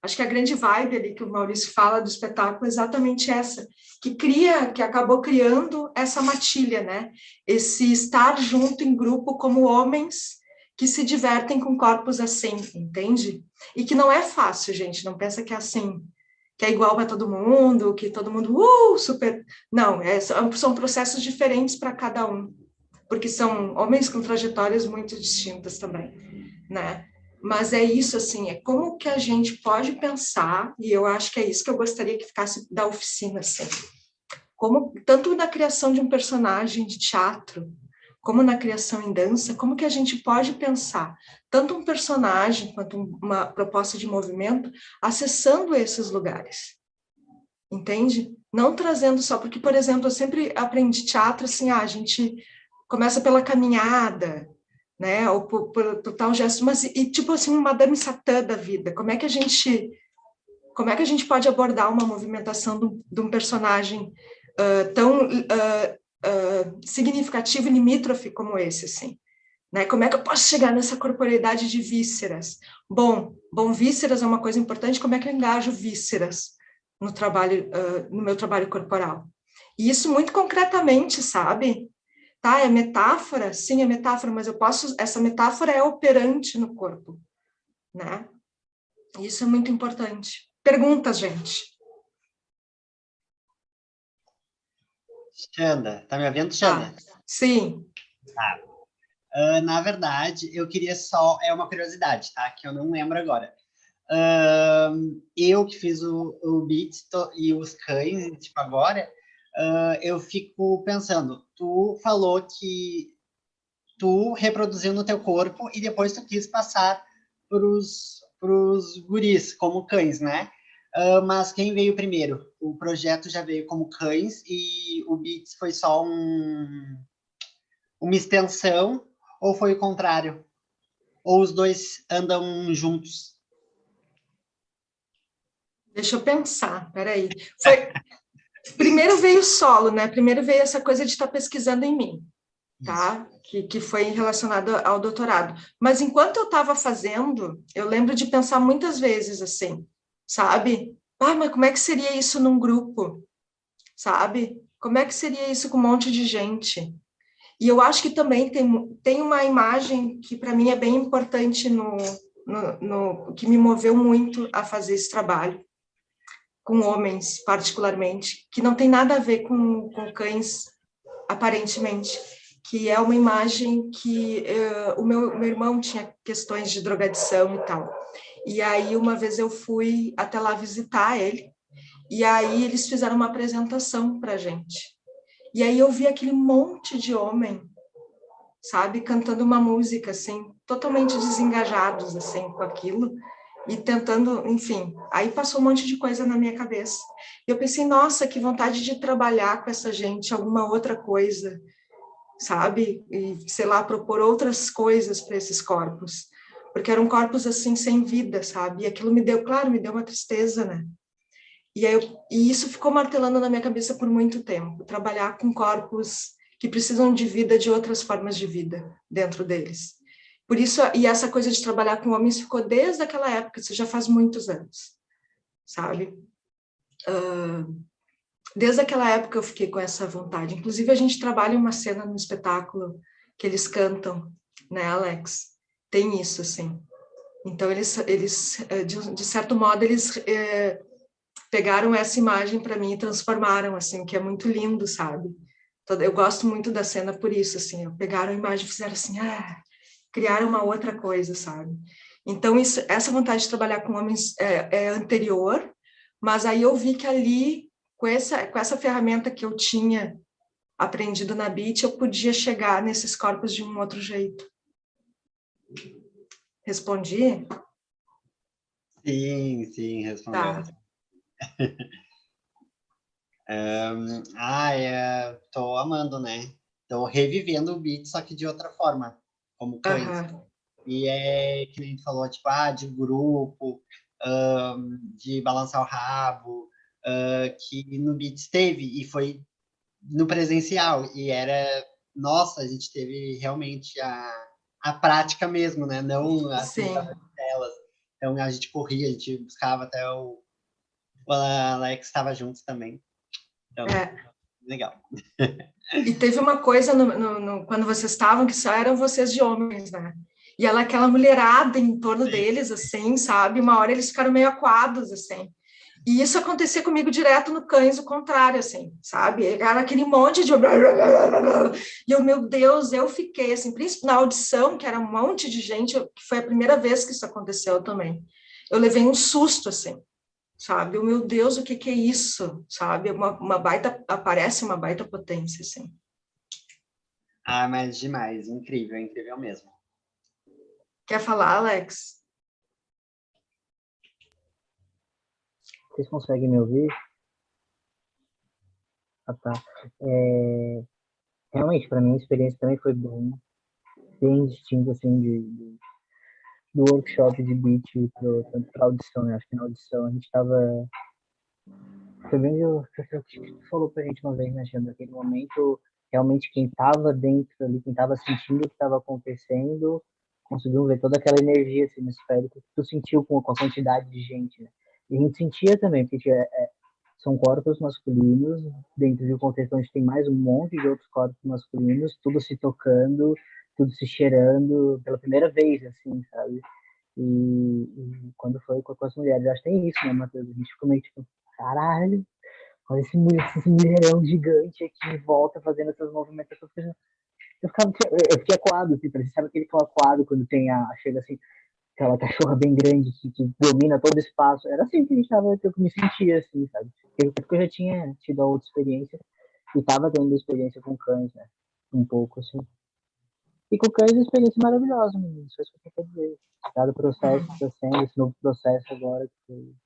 A: acho que a grande vibe ali que o Maurício fala do espetáculo é exatamente essa, que acabou criando essa matilha, né? Esse estar junto em grupo como homens que se divertem com corpos assim, entende? E que não é fácil, gente, não pensa que é assim, que é igual para todo mundo, que todo mundo, super... Não, são processos diferentes para cada um, porque são homens com trajetórias muito distintas também, né? Mas é isso, assim, é como que a gente pode pensar, e eu acho que é isso que eu gostaria que ficasse da oficina, assim, como, tanto na criação de um personagem de teatro, como na criação em dança, como que a gente pode pensar tanto um personagem quanto uma proposta de movimento acessando esses lugares, entende? Não trazendo só, porque, por exemplo, eu sempre aprendi teatro, assim, a gente começa pela caminhada, né, ou por tal gesto, mas tipo assim, uma Madame Satã da vida, como é que a gente pode abordar uma movimentação de um personagem tão significativo e limítrofe como esse, assim. Né? Como é que eu posso chegar nessa corporeidade de vísceras? Bom, vísceras é uma coisa importante, como é que eu engajo vísceras no trabalho, no meu trabalho corporal? E isso muito concretamente, sabe? Tá, é metáfora? Sim, é metáfora, mas essa metáfora é operante no corpo, né? Isso é muito importante. Perguntas, gente.
C: Xanda, tá me ouvindo, Xanda?
A: Sim.
C: Na verdade, eu queria só... É uma curiosidade, tá? Que eu não lembro agora. Eu que fiz o beat e os cães, tipo, agora, eu fico pensando, tu falou que tu reproduziu no teu corpo e depois tu quis passar pros guris, como cães, né? Mas quem veio primeiro? O projeto já veio como cães e o Beats foi só uma extensão, ou foi o contrário? Ou os dois andam juntos?
A: Deixa eu pensar, peraí. Primeiro veio o solo, né? Primeiro veio essa coisa de estar pesquisando em mim, tá? Que foi relacionado ao doutorado. Mas enquanto eu estava fazendo, eu lembro de pensar muitas vezes assim, sabe? Mas como é que seria isso num grupo? Sabe? Como é que seria isso com um monte de gente? E eu acho que também tem uma imagem que para mim é bem importante que me moveu muito a fazer esse trabalho, com homens particularmente, que não tem nada a ver com cães, aparentemente, que é uma imagem que o meu irmão tinha questões de drogadição e tal. E aí uma vez eu fui até lá visitar ele, e aí eles fizeram uma apresentação para gente. E aí eu vi aquele monte de homem, sabe, cantando uma música, assim, totalmente desengajados, assim, com aquilo, e tentando, enfim, aí passou um monte de coisa na minha cabeça. E eu pensei, nossa, que vontade de trabalhar com essa gente, alguma outra coisa, sabe, e, sei lá, propor outras coisas para esses corpos, porque eram corpos, assim, sem vida, sabe, e aquilo me deu, claro, me deu uma tristeza, né. E isso ficou martelando na minha cabeça por muito tempo, trabalhar com corpos que precisam de vida, de outras formas de vida dentro deles. Por isso, e essa coisa de trabalhar com homens ficou desde aquela época, isso já faz muitos anos, sabe? Desde aquela época eu fiquei com essa vontade. Inclusive, a gente trabalha uma cena no espetáculo que eles cantam, né, Alex? Tem isso, assim. Então, eles de certo modo, eles pegaram essa imagem para mim e transformaram, assim, que é muito lindo, sabe? Eu gosto muito da cena por isso, assim, pegaram a imagem e fizeram assim, criaram uma outra coisa, sabe? Então, essa vontade de trabalhar com homens é anterior, mas aí eu vi que ali, com essa ferramenta que eu tinha aprendido na Beat, eu podia chegar nesses corpos de um outro jeito. Respondi?
C: Sim, respondeu.
A: Tá.
C: Tô amando, né? Tô revivendo o beat, só que de outra forma, como cães. E é que nem tu falou, tipo, de grupo, de balançar o rabo, que no beat teve, e foi no presencial, e era, nossa, a gente teve realmente a prática mesmo, né? Não assim, telas. Então a gente corria, a gente buscava até o Alex estava junto também. Então, legal.
A: E teve uma coisa quando vocês estavam, que só eram vocês de homens, né? E aquela mulherada em torno deles, assim, sabe? Uma hora eles ficaram meio acuados, assim. E isso acontecia comigo direto no Cães, o contrário, assim, sabe? Era aquele monte de... E eu, meu Deus, eu fiquei, assim, principalmente na audição, que era um monte de gente, que foi a primeira vez que isso aconteceu também. Eu levei um susto, assim, sabe? Meu Deus, o que é isso, sabe? Uma baita, aparece uma baita potência, assim.
C: Mas demais, incrível mesmo.
A: Quer falar, Alex?
I: Vocês conseguem me ouvir? Tá. Realmente, para mim, a experiência também foi bem distinta, assim, do workshop de beat tanto para audição, né? Acho que na audição a gente estava foi bem o que tu falou pra gente uma vez, né, Xandra? Naquele momento, realmente quem estava dentro ali, quem estava sentindo o que estava acontecendo, conseguiu ver toda aquela energia assim, no esférico que tu sentiu com a quantidade de gente, né? E a gente sentia também, porque são corpos masculinos, dentro de um contexto onde tem mais um monte de outros corpos masculinos, tudo se tocando, tudo se cheirando, pela primeira vez, assim, sabe? E quando foi com as mulheres, acho que tem isso, né, Matheus? A gente ficou meio tipo, caralho, olha esse mulherão gigante aqui em volta fazendo essas movimentações. Eu fiquei acuado, assim, sabe aquele que é acuado quando chega assim, aquela cachorra bem grande que domina todo o espaço. Era assim que eu me sentia, assim, sabe? Porque eu já tinha tido a outra experiência e tava tendo experiência com cães, né? Um pouco, assim. E com cães, uma experiência maravilhosa, menino. Isso é isso que eu quero dizer. Cada processo que está sendo, esse novo processo agora,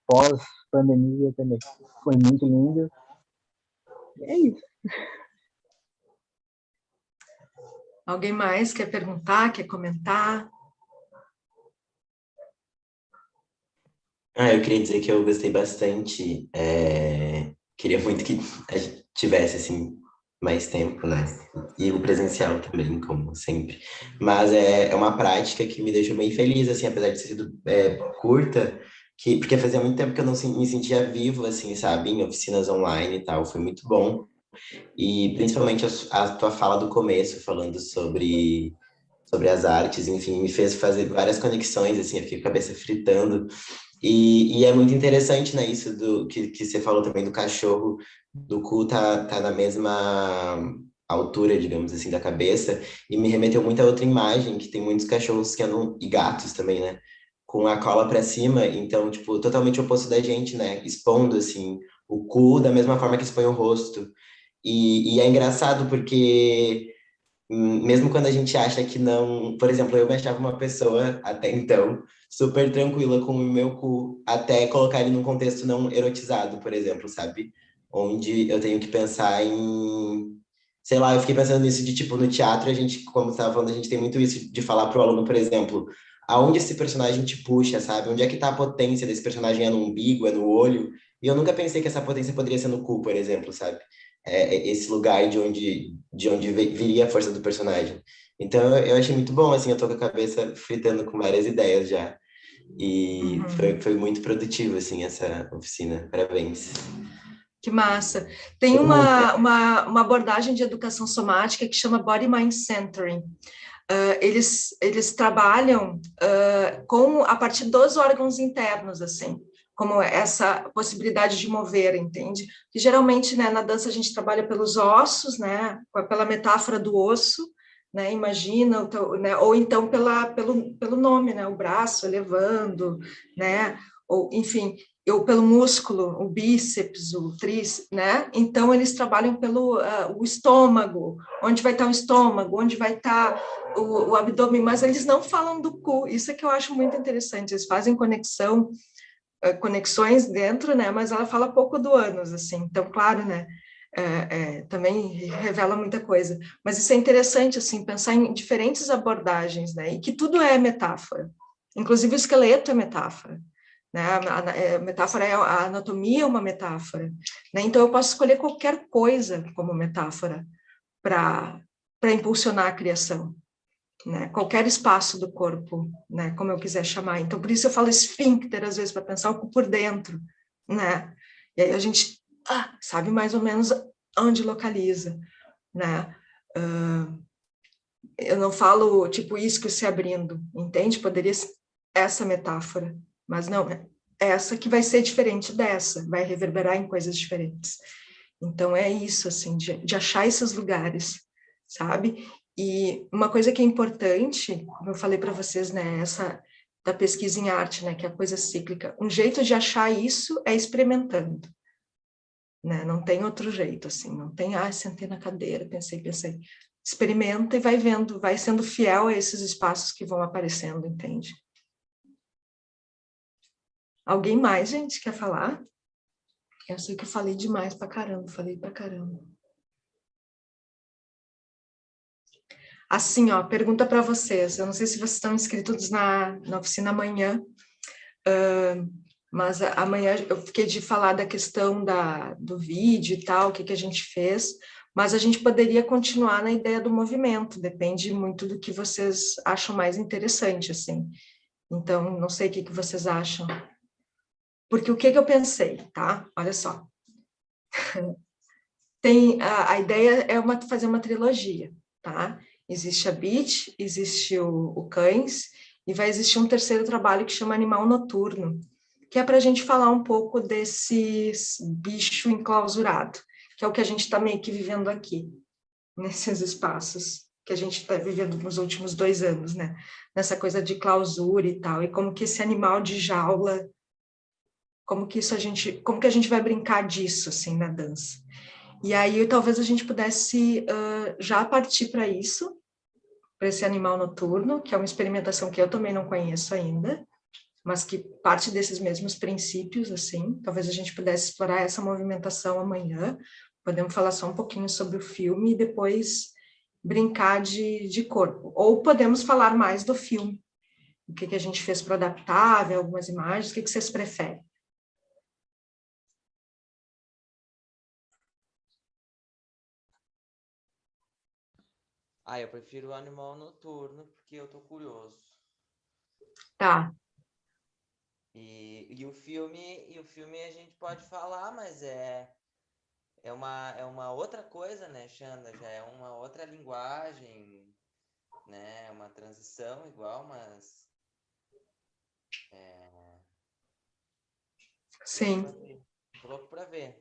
I: pós-pandemia também. Foi muito lindo. É isso.
A: Alguém mais quer perguntar, quer comentar?
E: Eu queria dizer que eu gostei bastante. Queria muito que a gente tivesse, assim, mais tempo, né? E o presencial também, como sempre. Mas é uma prática que me deixou bem feliz, assim, apesar de ter sido curta, porque fazia muito tempo que eu não me sentia vivo, assim, sabe? Em oficinas online e tal. Foi muito bom. E principalmente a tua fala do começo, falando sobre as artes, enfim, me fez fazer várias conexões, assim, eu fiquei com a cabeça fritando. E é muito interessante, né, isso que você falou também do cachorro, do cu tá na mesma altura, digamos assim, da cabeça, e me remeteu muito a outra imagem, que tem muitos cachorros que andam, e gatos também, né, com a cola para cima, então, tipo, totalmente oposto da gente, né, expondo, assim, o cu da mesma forma que expõe o rosto. E é engraçado porque mesmo quando a gente acha que não, por exemplo, eu me achava uma pessoa até então super tranquila com o meu cu, até colocar ele num contexto não erotizado, por exemplo, sabe? Onde eu tenho que pensar em, sei lá, eu fiquei pensando nisso de tipo no teatro, a gente, como você estava falando, a gente tem muito isso de falar pro aluno, por exemplo, aonde esse personagem te puxa, sabe? Onde é que tá a potência desse personagem? É no umbigo, é no olho? E eu nunca pensei que essa potência poderia ser no cu, por exemplo, sabe? Esse lugar de onde viria a força do personagem. Então eu achei muito bom, assim, eu tô com a cabeça fritando com várias ideias já. E foi muito produtivo, assim, essa oficina. Parabéns.
A: Que massa. Tem
E: Todo mundo.
A: uma abordagem de educação somática que chama Body Mind Centering. Eles trabalham a partir dos órgãos internos, assim, como essa possibilidade de mover, entende? Que geralmente, né, na dança a gente trabalha pelos ossos, né, pela metáfora do osso, né, imagina, né, ou então pelo nome, né, o braço elevando, né, ou, enfim, ou pelo músculo, o bíceps, o tríceps, né, então eles trabalham pelo o estômago, onde vai estar o estômago, onde vai estar o abdômen, mas eles não falam do cu, isso é que eu acho muito interessante, eles fazem conexões dentro, né, mas ela fala pouco do ânus, assim, então, claro, né, também revela muita coisa, mas isso é interessante, assim, pensar em diferentes abordagens, né, e que tudo é metáfora, inclusive o esqueleto é metáfora, né, a metáfora a anatomia é uma metáfora, né, então eu posso escolher qualquer coisa como metáfora para impulsionar a criação, né, qualquer espaço do corpo, né, como eu quiser chamar. Então, por isso eu falo esfíncter, às vezes, para pensar o por dentro, né, e aí a gente sabe mais ou menos onde localiza, né. Eu não falo, tipo, isco se abrindo, entende? Poderia ser essa metáfora, mas não, é essa que vai ser diferente dessa, vai reverberar em coisas diferentes. Então, é isso, assim, de achar esses lugares, sabe? E uma coisa que é importante, como eu falei para vocês, né, essa da pesquisa em arte, né, que é a coisa cíclica, um jeito de achar isso é experimentando, né, não tem outro jeito, assim, não tem, sentei na cadeira, pensei, experimenta e vai vendo, vai sendo fiel a esses espaços que vão aparecendo, entende? Alguém mais, gente, quer falar? Eu sei que eu falei demais pra caramba, falei pra caramba. Assim, ó, pergunta para vocês, eu não sei se vocês estão inscritos na oficina amanhã, Mas amanhã eu fiquei de falar da questão do vídeo e tal, o que a gente fez, mas a gente poderia continuar na ideia do movimento, depende muito do que vocês acham mais interessante, assim. Então, não sei o que vocês acham. Porque o que eu pensei, tá? Olha só. A ideia é fazer uma trilogia, tá? Existe a Beach, existe o Cães, e vai existir um terceiro trabalho que chama Animal Noturno, que é para a gente falar um pouco desse bicho enclausurado, que é o que a gente está meio que vivendo aqui, nesses espaços que a gente está vivendo nos últimos 2 anos, né? Nessa coisa de clausura e tal, e como que esse animal de jaula, como que a gente vai brincar disso, assim, na dança. E aí, talvez a gente pudesse já partir para isso, para esse animal noturno, que é uma experimentação que eu também não conheço ainda, mas que parte desses mesmos princípios, assim. Talvez a gente pudesse explorar essa movimentação amanhã. Podemos falar só um pouquinho sobre o filme e depois brincar de corpo. Ou podemos falar mais do filme. O que a gente fez para adaptar, ver algumas imagens. O que vocês preferem?
G: Eu prefiro o Animal Noturno, porque eu tô curioso.
A: Tá.
G: E o filme a gente pode falar, mas é uma outra coisa, né, Xanda? Já é uma outra linguagem, né? Uma transição igual, mas...
A: Sim.
G: Tô louco pra ver.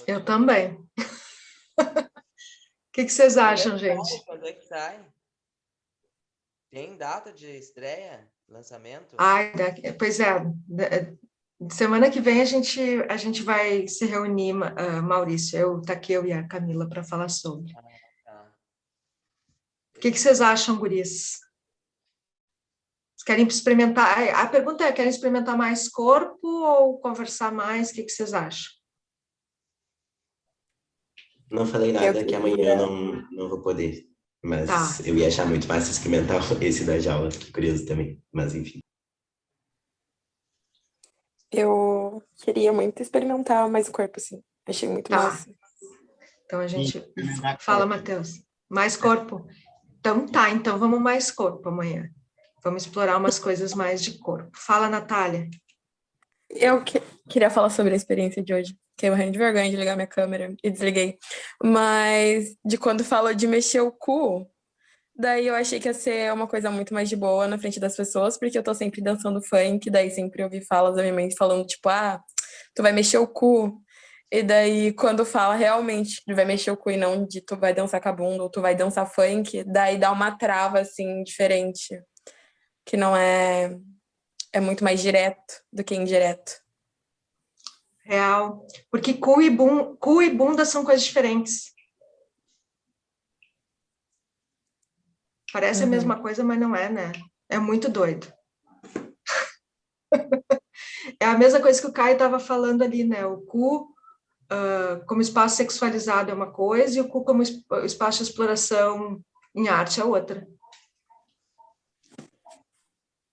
A: Eu também. O que vocês acham, gente?
G: Quando é que sai? Tem data de estreia? Lançamento?
A: Pois é. Semana que vem a gente vai se reunir, Maurício, eu e a Camila, para falar sobre.
G: Tá.
A: O que vocês acham, guris? Vocês querem experimentar? A pergunta é, querem experimentar mais corpo ou conversar mais? O que vocês acham?
E: Não falei nada que amanhã eu não vou poder. Mas
A: Tá.
E: eu ia achar muito massa experimentar esse da jaula. Fiquei curioso também. Mas enfim.
F: Eu queria muito experimentar mais o corpo, assim. Achei muito massa.
A: Então a gente... Fala, Matheus. Mais corpo? Então tá, então vamos mais corpo amanhã. Vamos explorar umas coisas mais de corpo. Fala, Natália.
F: Eu queria falar sobre a experiência de hoje. Fiquei morrendo de vergonha de ligar minha câmera e desliguei. Mas de quando falou de mexer o cu, daí eu achei que ia ser uma coisa muito mais de boa na frente das pessoas, porque eu tô sempre dançando funk, daí sempre ouvi falas da minha mãe falando, tipo, tu vai mexer o cu. E daí, quando fala realmente que vai mexer o cu e não de tu vai dançar com a bunda ou tu vai dançar funk, daí dá uma trava, assim, diferente. Que não é muito mais direto do que indireto.
A: Real. Porque cu e bunda são coisas diferentes. Parece a mesma coisa, mas não é, né? É muito doido. É a mesma coisa que o Caio estava falando ali, né? O cu como espaço sexualizado é uma coisa e o cu como espaço de exploração em arte é outra.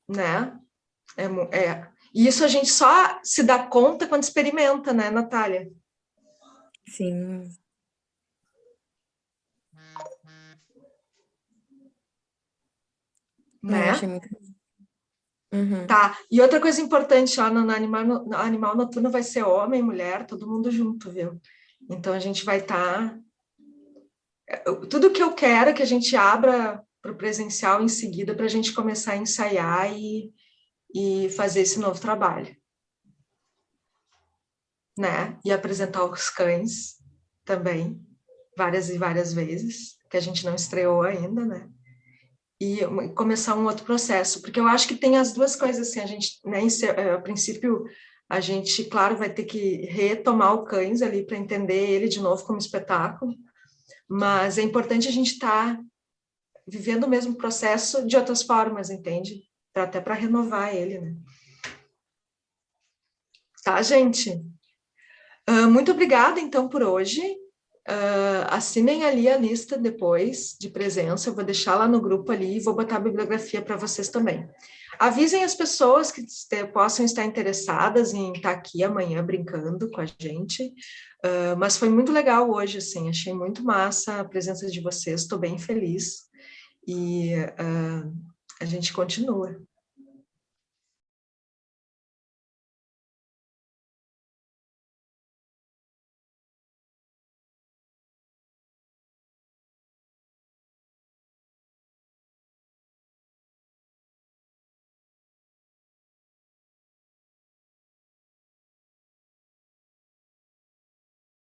A: Né? E isso a gente só se dá conta quando experimenta, né, Natália?
F: Sim.
A: Né?
F: Eu achei muito...
A: Tá, e outra coisa importante, ó, no Animal Noturno vai ser homem, mulher, todo mundo junto, viu? Então a gente vai estar... Tudo que eu quero é que a gente abra para o presencial em seguida para a gente começar a ensaiar e fazer esse novo trabalho. Né? E apresentar os cães também, várias e várias vezes, que a gente não estreou ainda, né? E começar um outro processo, porque eu acho que tem as duas coisas, assim, a gente, né, a princípio, a gente, claro, vai ter que retomar o Cães ali para entender ele de novo como espetáculo, mas é importante a gente estar vivendo o mesmo processo de outras formas, entende? Até para renovar ele, né? Tá, gente? Muito obrigada, então, por hoje. Assinem ali a lista depois de presença, eu vou deixar lá no grupo ali e vou botar a bibliografia para vocês também. Avisem as pessoas que possam estar interessadas em estar aqui amanhã brincando com a gente, mas foi muito legal hoje, assim, achei muito massa a presença de vocês, estou bem feliz, e a gente continua.